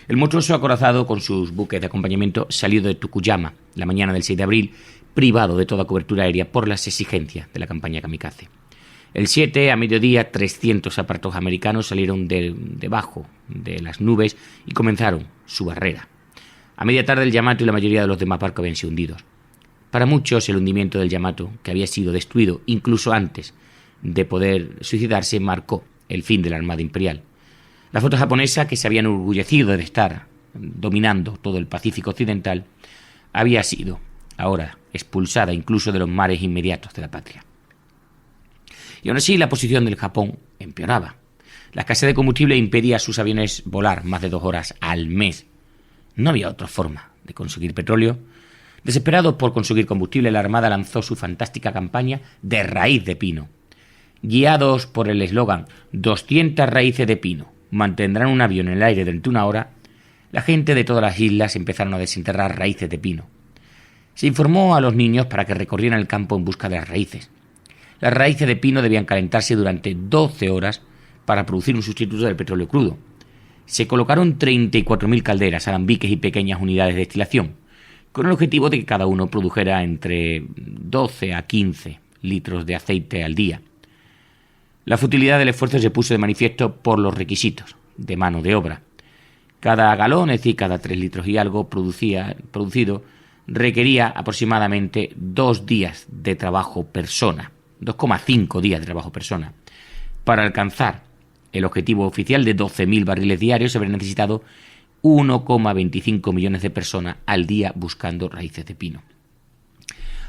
El monstruoso acorazado, con sus buques de acompañamiento, salió de Tokuyama la mañana del 6 de abril, privado de toda cobertura aérea por las exigencias de la campaña kamikaze. El 7, a mediodía, 300 aparatos americanos salieron debajo de las nubes y comenzaron su barrera. A media tarde el Yamato y la mayoría de los demás barcos habían sido hundidos. Para muchos, el hundimiento del Yamato, que había sido destruido incluso antes de poder suicidarse, marcó el fin de la Armada Imperial. La flota japonesa, que se había enorgullecido de estar dominando todo el Pacífico Occidental, había sido ahora expulsada incluso de los mares inmediatos de la patria. Y aún así la posición del Japón empeoraba. La escasez de combustible impedía a sus aviones volar más de 2 horas al mes. No había otra forma de conseguir petróleo. Desesperado por conseguir combustible, la Armada lanzó su fantástica campaña de raíz de pino. Guiados por el eslogan 200 raíces de pino mantendrán un avión en el aire durante 1 hora, la gente de todas las islas empezaron a desenterrar raíces de pino. Se informó a los niños para que recorrieran el campo en busca de las raíces. Las raíces de pino debían calentarse durante 12 horas para producir un sustituto del petróleo crudo. Se colocaron 34.000 calderas, alambiques y pequeñas unidades de destilación, con el objetivo de que cada uno produjera entre 12 a 15 litros de aceite al día. La futilidad del esfuerzo se puso de manifiesto por los requisitos de mano de obra. Cada galón, es decir, cada 3 litros y algo producido, requería aproximadamente 2 días de trabajo persona, 2,5 días de trabajo persona. Para alcanzar el objetivo oficial de 12.000 barriles diarios se habría necesitado 1,25 millones de personas al día buscando raíces de pino.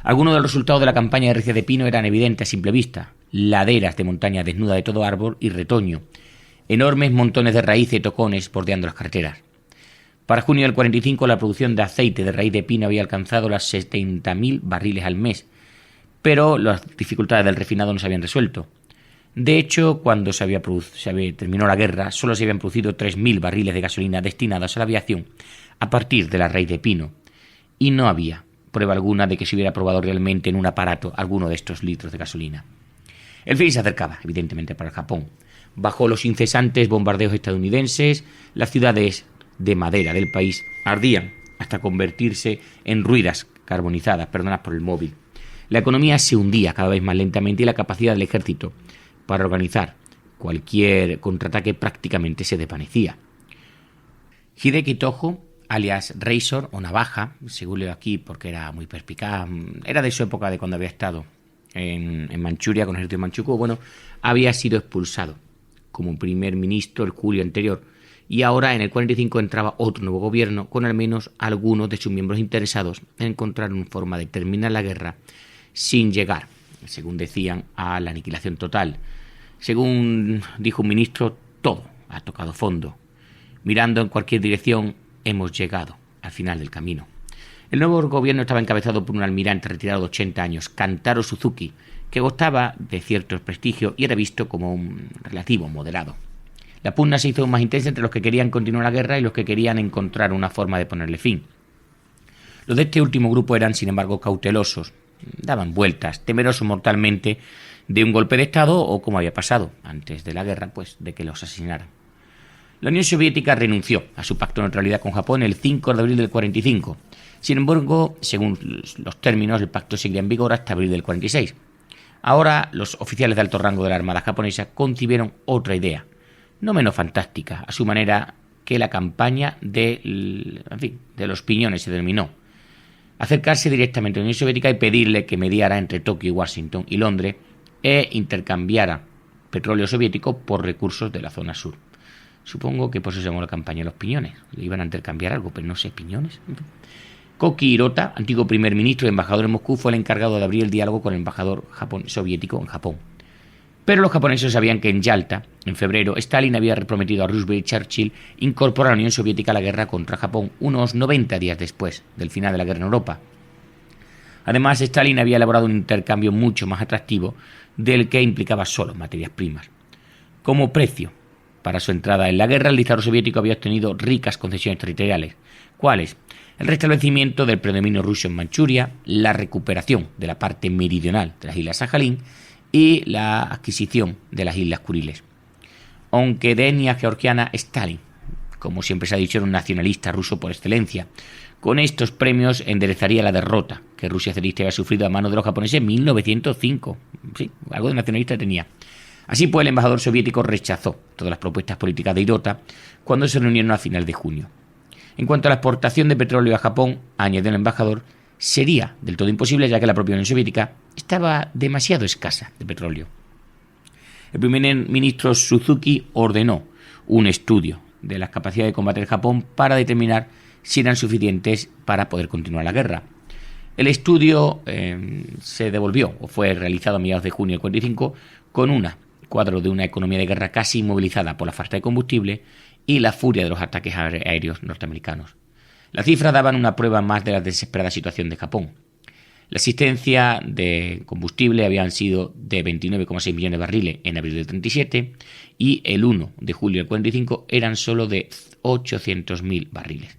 Algunos de los resultados de la campaña de Ricia de Pino eran evidentes a simple vista: laderas de montaña desnuda de todo árbol y retoño, enormes montones de raíces y tocones bordeando las carreteras. Para junio del 45 la producción de aceite de raíz de pino había alcanzado las 70.000 barriles al mes, pero las dificultades del refinado no se habían resuelto. De hecho, cuando terminó la guerra, solo se habían producido 3.000 barriles de gasolina destinados a la aviación a partir de la raíz de pino, y no había prueba alguna de que se hubiera probado realmente en un aparato alguno de estos litros de gasolina. El fin se acercaba, evidentemente, para el Japón. Bajo los incesantes bombardeos estadounidenses, las ciudades de madera del país ardían hasta convertirse en ruinas carbonizadas, perdonadas por el móvil. La economía se hundía cada vez más lentamente y la capacidad del ejército para organizar cualquier contraataque prácticamente se desvanecía. Hideki Tojo, alias Razor o Navaja, según leo aquí porque era muy perspicaz, era de su época, de cuando había estado en Manchuria con el ejército de Manchukuo, bueno, había sido expulsado como primer ministro el julio anterior, y ahora en el 45 entraba otro nuevo gobierno con al menos algunos de sus miembros interesados en encontrar una forma de terminar la guerra sin llegar, según decían, a la aniquilación total. Según dijo un ministro, todo ha tocado fondo. Mirando en cualquier dirección, hemos llegado al final del camino. El nuevo gobierno estaba encabezado por un almirante retirado de 80 años, Kantaro Suzuki, que gozaba de cierto prestigio y era visto como un relativo moderado. La pugna se hizo más intensa entre los que querían continuar la guerra y los que querían encontrar una forma de ponerle fin. Los de este último grupo eran, sin embargo, cautelosos, daban vueltas, temerosos mortalmente de un golpe de Estado o, como había pasado antes de la guerra, pues de que los asesinaran. La Unión Soviética renunció a su pacto de neutralidad con Japón el 5 de abril del 45. Sin embargo, según los términos, el pacto seguiría en vigor hasta abril del 46. Ahora, los oficiales de alto rango de la Armada japonesa concibieron otra idea, no menos fantástica, a su manera, que la campaña de los piñones se denominó. Acercarse directamente a la Unión Soviética y pedirle que mediara entre Tokio, Washington y Londres e intercambiara petróleo soviético por recursos de la zona sur. Supongo que por eso se llamó la campaña de los piñones. Le iban a intercambiar algo, pero no sé, piñones. Koki Hirota, antiguo primer ministro y embajador en Moscú, fue el encargado de abrir el diálogo con el embajador soviético en Japón. Pero los japoneses sabían que en Yalta, en febrero, Stalin había prometido a Roosevelt y Churchill incorporar a la Unión Soviética a la guerra contra Japón unos 90 días después del final de la guerra en Europa. Además, Stalin había elaborado un intercambio mucho más atractivo del que implicaba solo materias primas. Como precio para su entrada en la guerra, el dictador soviético había obtenido ricas concesiones territoriales. ¿Cuáles? El restablecimiento del predominio ruso en Manchuria, la recuperación de la parte meridional de las islas Sajalín y la adquisición de las islas Kuriles. Aunque de etnia georgiana, Stalin, como siempre se ha dicho, era un nacionalista ruso por excelencia. Con estos premios enderezaría la derrota que Rusia zarista había sufrido a manos de los japoneses en 1905. Sí, algo de nacionalista tenía. Así pues, el embajador soviético rechazó todas las propuestas políticas de Hirota cuando se reunieron a final de junio. En cuanto a la exportación de petróleo a Japón, añadió el embajador, sería del todo imposible, ya que la propia Unión Soviética estaba demasiado escasa de petróleo. El primer ministro Suzuki ordenó un estudio de las capacidades de combate de Japón para determinar si eran suficientes para poder continuar la guerra. El estudio se devolvió o fue realizado a mediados de junio del 45 con un cuadro de una economía de guerra casi inmovilizada por la falta de combustible y la furia de los ataques aéreos norteamericanos. Las cifras daban una prueba más de la desesperada situación de Japón. La existencia de combustible habían sido de 29,6 millones de barriles en abril del 37 y el 1 de julio del 45 eran solo de 800.000 barriles.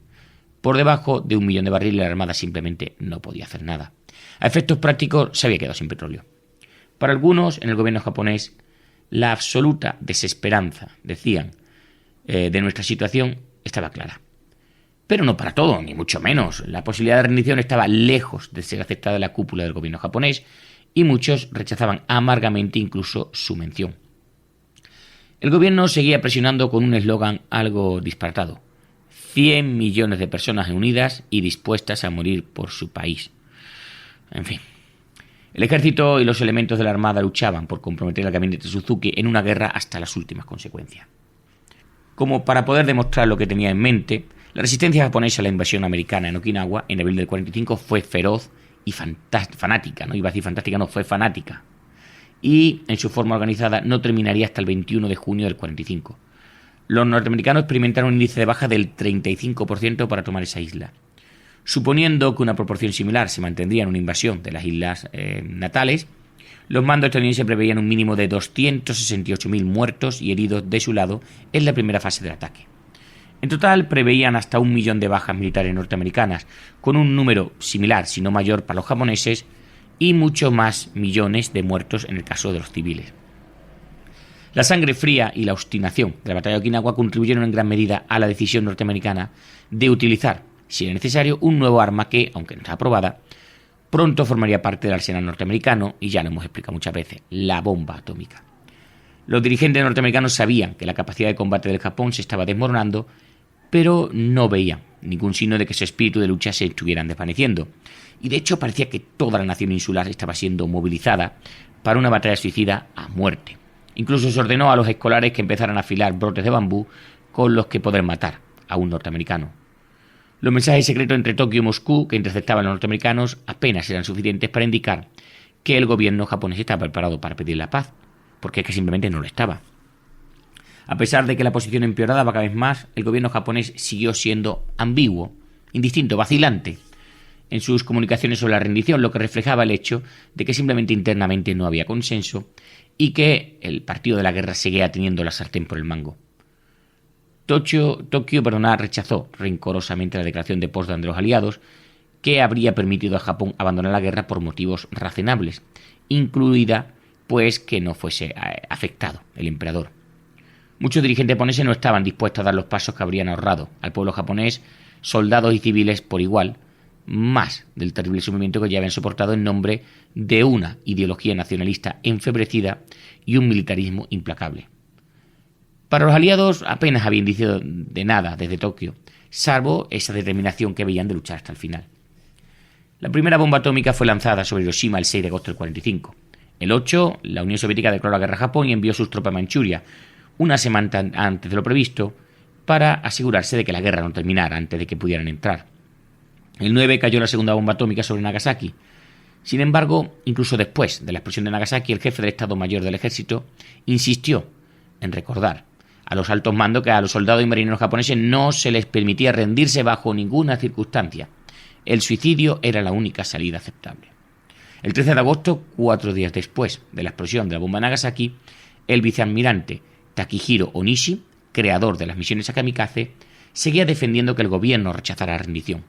Por debajo de 1 millón de barriles la Armada simplemente no podía hacer nada. A efectos prácticos se había quedado sin petróleo. Para algunos en el gobierno japonés, la absoluta desesperanza, decían, de nuestra situación estaba clara. Pero no para todo, ni mucho menos. La posibilidad de rendición estaba lejos de ser aceptada en la cúpula del gobierno japonés y muchos rechazaban amargamente incluso su mención. El gobierno seguía presionando con un eslogan algo disparatado: 100 millones de personas unidas y dispuestas a morir por su país. En fin. El ejército y los elementos de la Armada luchaban por comprometer al gabinete Suzuki en una guerra hasta las últimas consecuencias. Como para poder demostrar lo que tenía en mente, la resistencia japonesa a la invasión americana en Okinawa en abril del 45 fue feroz y fanática, no iba a decir fantástica, no, fue fanática. Y en su forma organizada no terminaría hasta el 21 de junio del 45. Los norteamericanos experimentaron un índice de baja del 35% para tomar esa isla. Suponiendo que una proporción similar se mantendría en una invasión de las islas natales, los mandos estadounidenses preveían un mínimo de 268.000 muertos y heridos de su lado en la primera fase del ataque. En total preveían hasta 1 millón de bajas militares norteamericanas, con un número similar, si no mayor, para los japoneses, y muchos más millones de muertos en el caso de los civiles. La sangre fría y la obstinación de la batalla de Okinawa contribuyeron en gran medida a la decisión norteamericana de utilizar, si era necesario, un nuevo arma que, aunque no está aprobada, pronto formaría parte del arsenal norteamericano, y ya lo hemos explicado muchas veces, la bomba atómica. Los dirigentes norteamericanos sabían que la capacidad de combate del Japón se estaba desmoronando, pero no veían ningún signo de que su espíritu de lucha se estuviera desvaneciendo. Y de hecho parecía que toda la nación insular estaba siendo movilizada para una batalla suicida a muerte. Incluso se ordenó a los escolares que empezaran a afilar brotes de bambú con los que poder matar a un norteamericano. Los mensajes secretos entre Tokio y Moscú que interceptaban los norteamericanos apenas eran suficientes para indicar que el gobierno japonés estaba preparado para pedir la paz, porque es que simplemente no lo estaba. A pesar de que la posición empeoraba cada vez más, el gobierno japonés siguió siendo ambiguo, indistinto, vacilante en sus comunicaciones sobre la rendición, lo que reflejaba el hecho de que simplemente internamente no había consenso y que el partido de la guerra seguía teniendo la sartén por el mango. Tokio rechazó rencorosamente la declaración de Potsdam de los aliados, que habría permitido a Japón abandonar la guerra por motivos razonables, incluida pues que no fuese afectado el emperador. Muchos dirigentes japoneses no estaban dispuestos a dar los pasos que habrían ahorrado al pueblo japonés, soldados y civiles por igual, más del terrible sufrimiento que ya habían soportado en nombre de una ideología nacionalista enfebrecida y un militarismo implacable. Para los aliados apenas había indicio de nada desde Tokio, salvo esa determinación que veían de luchar hasta el final. La primera bomba atómica fue lanzada sobre Hiroshima el 6 de agosto del 45. El 8, la Unión Soviética declaró la guerra a Japón y envió sus tropas a Manchuria, una semana antes de lo previsto, para asegurarse de que la guerra no terminara antes de que pudieran entrar. El 9 cayó la segunda bomba atómica sobre Nagasaki. Sin embargo, incluso después de la explosión de Nagasaki, el jefe del Estado Mayor del Ejército insistió en recordar a los altos mandos que a los soldados y marineros japoneses no se les permitía rendirse bajo ninguna circunstancia. El suicidio era la única salida aceptable. El 13 de agosto, 4 días después de la explosión de la bomba de Nagasaki, el vicealmirante Takehiro Onishi, creador de las misiones a kamikaze, seguía defendiendo que el gobierno rechazara la rendición.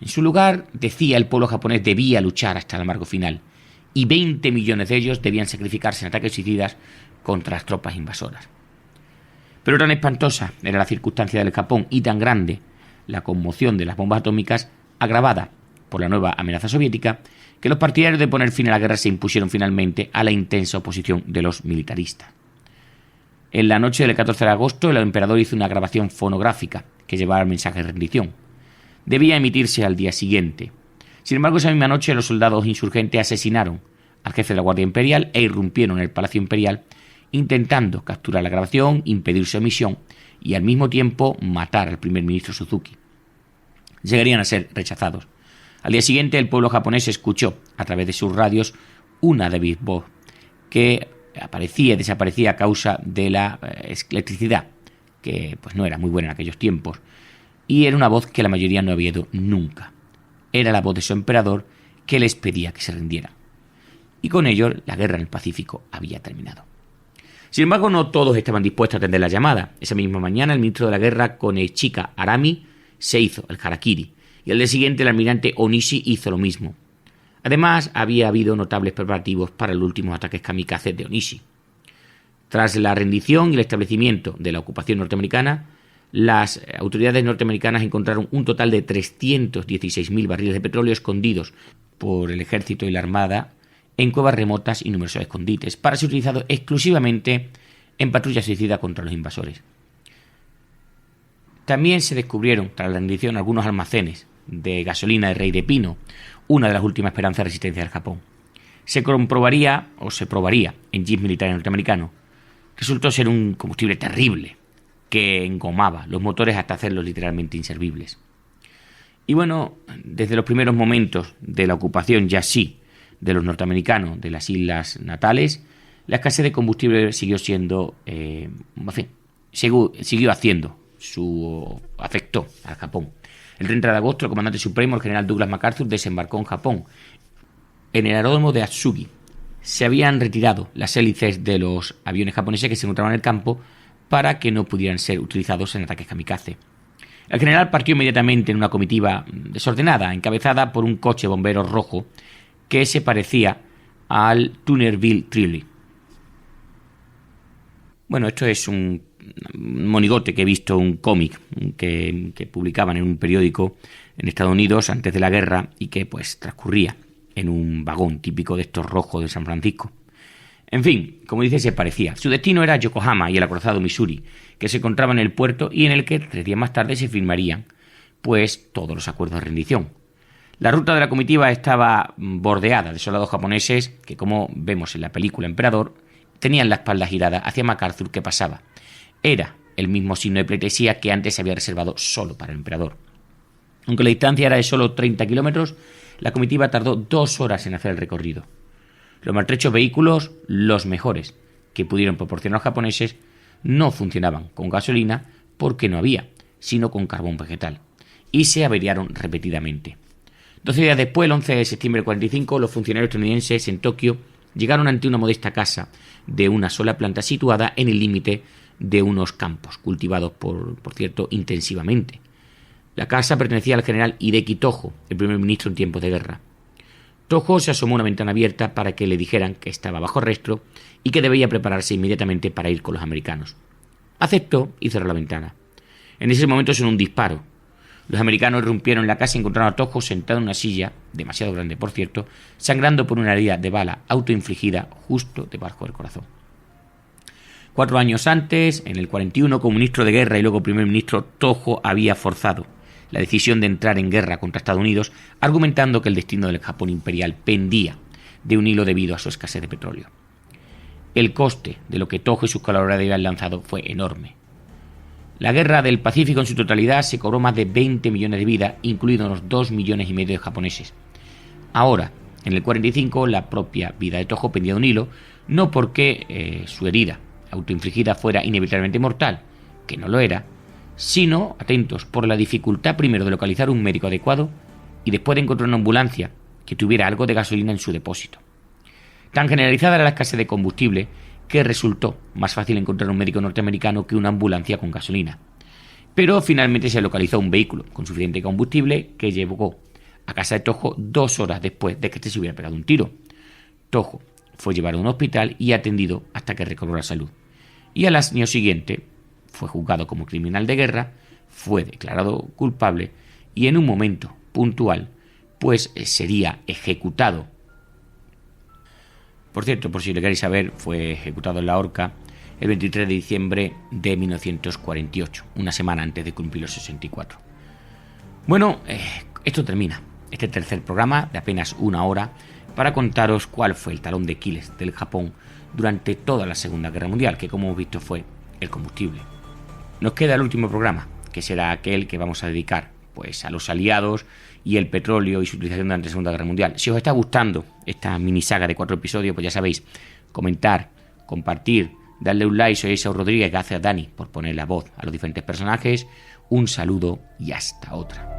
En su lugar, decía, el pueblo japonés debía luchar hasta el amargo final, y 20 millones de ellos debían sacrificarse en ataques suicidas contra las tropas invasoras. Pero tan espantosa era la circunstancia del Japón y tan grande la conmoción de las bombas atómicas, agravada por la nueva amenaza soviética, que los partidarios de poner fin a la guerra se impusieron finalmente a la intensa oposición de los militaristas. En la noche del 14 de agosto, el emperador hizo una grabación fonográfica que llevaba el mensaje de rendición. Debía emitirse al día siguiente. Sin embargo, esa misma noche los soldados insurgentes asesinaron al jefe de la Guardia Imperial e irrumpieron en el Palacio Imperial, intentando capturar la grabación, impedir su emisión y al mismo tiempo matar al primer ministro Suzuki. Llegarían a ser rechazados. Al día siguiente, el pueblo japonés escuchó a través de sus radios una débil voz que aparecía y desaparecía a causa de la electricidad, que pues no era muy buena en aquellos tiempos, y era una voz que la mayoría no había oído nunca. Era la voz de su emperador que les pedía que se rindieran. Y con ello la guerra en el Pacífico había terminado. Sin embargo, no todos estaban dispuestos a atender la llamada. Esa misma mañana, el ministro de la guerra, Konechika Arami, se hizo el harakiri, y al día siguiente el almirante Onishi hizo lo mismo. Además, había habido notables preparativos para los últimos ataques kamikaze de Onishi. Tras la rendición y el establecimiento de la ocupación norteamericana, las autoridades norteamericanas encontraron un total de 316.000 barriles de petróleo escondidos por el ejército y la armada en cuevas remotas y numerosos escondites, para ser utilizados exclusivamente en patrullas suicidas contra los invasores. También se descubrieron, tras la rendición, algunos almacenes de gasolina de Rey de Pino, una de las últimas esperanzas de resistencia del Japón. Se probaría en jeeps militares norteamericanos. Resultó ser un combustible terrible que engomaba los motores hasta hacerlos literalmente inservibles. Y bueno, desde los primeros momentos de la ocupación ya sí de los norteamericanos de las islas natales, la escasez de combustible siguió siendo, siguió haciendo afectó al Japón. El 30 de agosto, el comandante supremo, el general Douglas MacArthur, desembarcó en Japón, en el aeródromo de Atsugi. Se habían retirado las hélices de los aviones japoneses que se encontraban en el campo para que no pudieran ser utilizados en ataques kamikaze. El general partió inmediatamente en una comitiva desordenada, encabezada por un coche bombero rojo que se parecía al Toonerville Trilly. Bueno, esto es un monigote que he visto, un cómic que publicaban en un periódico en Estados Unidos antes de la guerra y que pues transcurría en un vagón típico de estos rojos de San Francisco. En fin, como dice, se parecía. Su destino era Yokohama y el acorazado Missouri, que se encontraba en el puerto y en el que 3 días más tarde se firmarían pues todos los acuerdos de rendición. La ruta de la comitiva estaba bordeada de soldados japoneses que, como vemos en la película Emperador, tenían la espalda girada hacia MacArthur, que pasaba. Era el mismo signo de pleitesía que antes se había reservado solo para el emperador. Aunque la distancia era de solo 30 kilómetros, la comitiva tardó 2 horas en hacer el recorrido. Los maltrechos vehículos, los mejores que pudieron proporcionar los japoneses, no funcionaban con gasolina porque no había, sino con carbón vegetal, y se averiaron repetidamente. 12 días después, el 11 de septiembre del 45, los funcionarios estadounidenses en Tokio llegaron ante una modesta casa de una sola planta situada en el límite de unos campos, cultivados por cierto, intensivamente. La casa pertenecía al general Hideki Tojo, el primer ministro en tiempos de guerra. Tojo se asomó a una ventana abierta para que le dijeran que estaba bajo arresto y que debía prepararse inmediatamente para ir con los americanos. Aceptó y cerró la ventana. En ese momento sonó un disparo. Los americanos irrumpieron en la casa y encontraron a Tojo sentado en una silla, demasiado grande por cierto, sangrando por una herida de bala autoinfligida justo debajo del corazón. 4 años antes, en el 41, como ministro de guerra y luego primer ministro, Tojo había forzado la decisión de entrar en guerra contra Estados Unidos, argumentando que el destino del Japón imperial pendía de un hilo debido a su escasez de petróleo. El coste de lo que Tojo y sus colaboradores habían lanzado fue enorme. La guerra del Pacífico en su totalidad se cobró más de 20 millones de vidas, incluidos los 2,5 millones de japoneses. Ahora, en el 45, la propia vida de Tojo pendía de un hilo, no porque su herida autoinfligida fuera inevitablemente mortal, que no lo era, sino, atentos, por la dificultad primero de localizar un médico adecuado y después de encontrar una ambulancia que tuviera algo de gasolina en su depósito. Tan generalizada era la escasez de combustible que resultó más fácil encontrar un médico norteamericano que una ambulancia con gasolina. Pero finalmente se localizó un vehículo con suficiente combustible que llegó a casa de Tojo 2 horas después de que este se hubiera pegado un tiro. Tojo fue llevado a un hospital y atendido hasta que recobró la salud. Y al año siguiente fue juzgado como criminal de guerra, fue declarado culpable y en un momento puntual pues sería ejecutado. Por cierto, por si le queréis saber, fue ejecutado en la horca el 23 de diciembre de 1948, una semana antes de cumplir los 64. Bueno, esto termina este tercer programa de apenas 1 hora para contaros cuál fue el talón de Aquiles del Japón durante toda la Segunda Guerra Mundial, que como hemos visto fue el combustible. Nos queda el último programa, que será aquel que vamos a dedicar pues a los aliados y el petróleo y su utilización durante la Segunda Guerra Mundial. Si os está gustando esta mini saga de 4 episodios, pues ya sabéis, comentar, compartir, darle un like. Soy Esau Rodríguez, gracias a Dani por poner la voz a los diferentes personajes. Un saludo y hasta otra.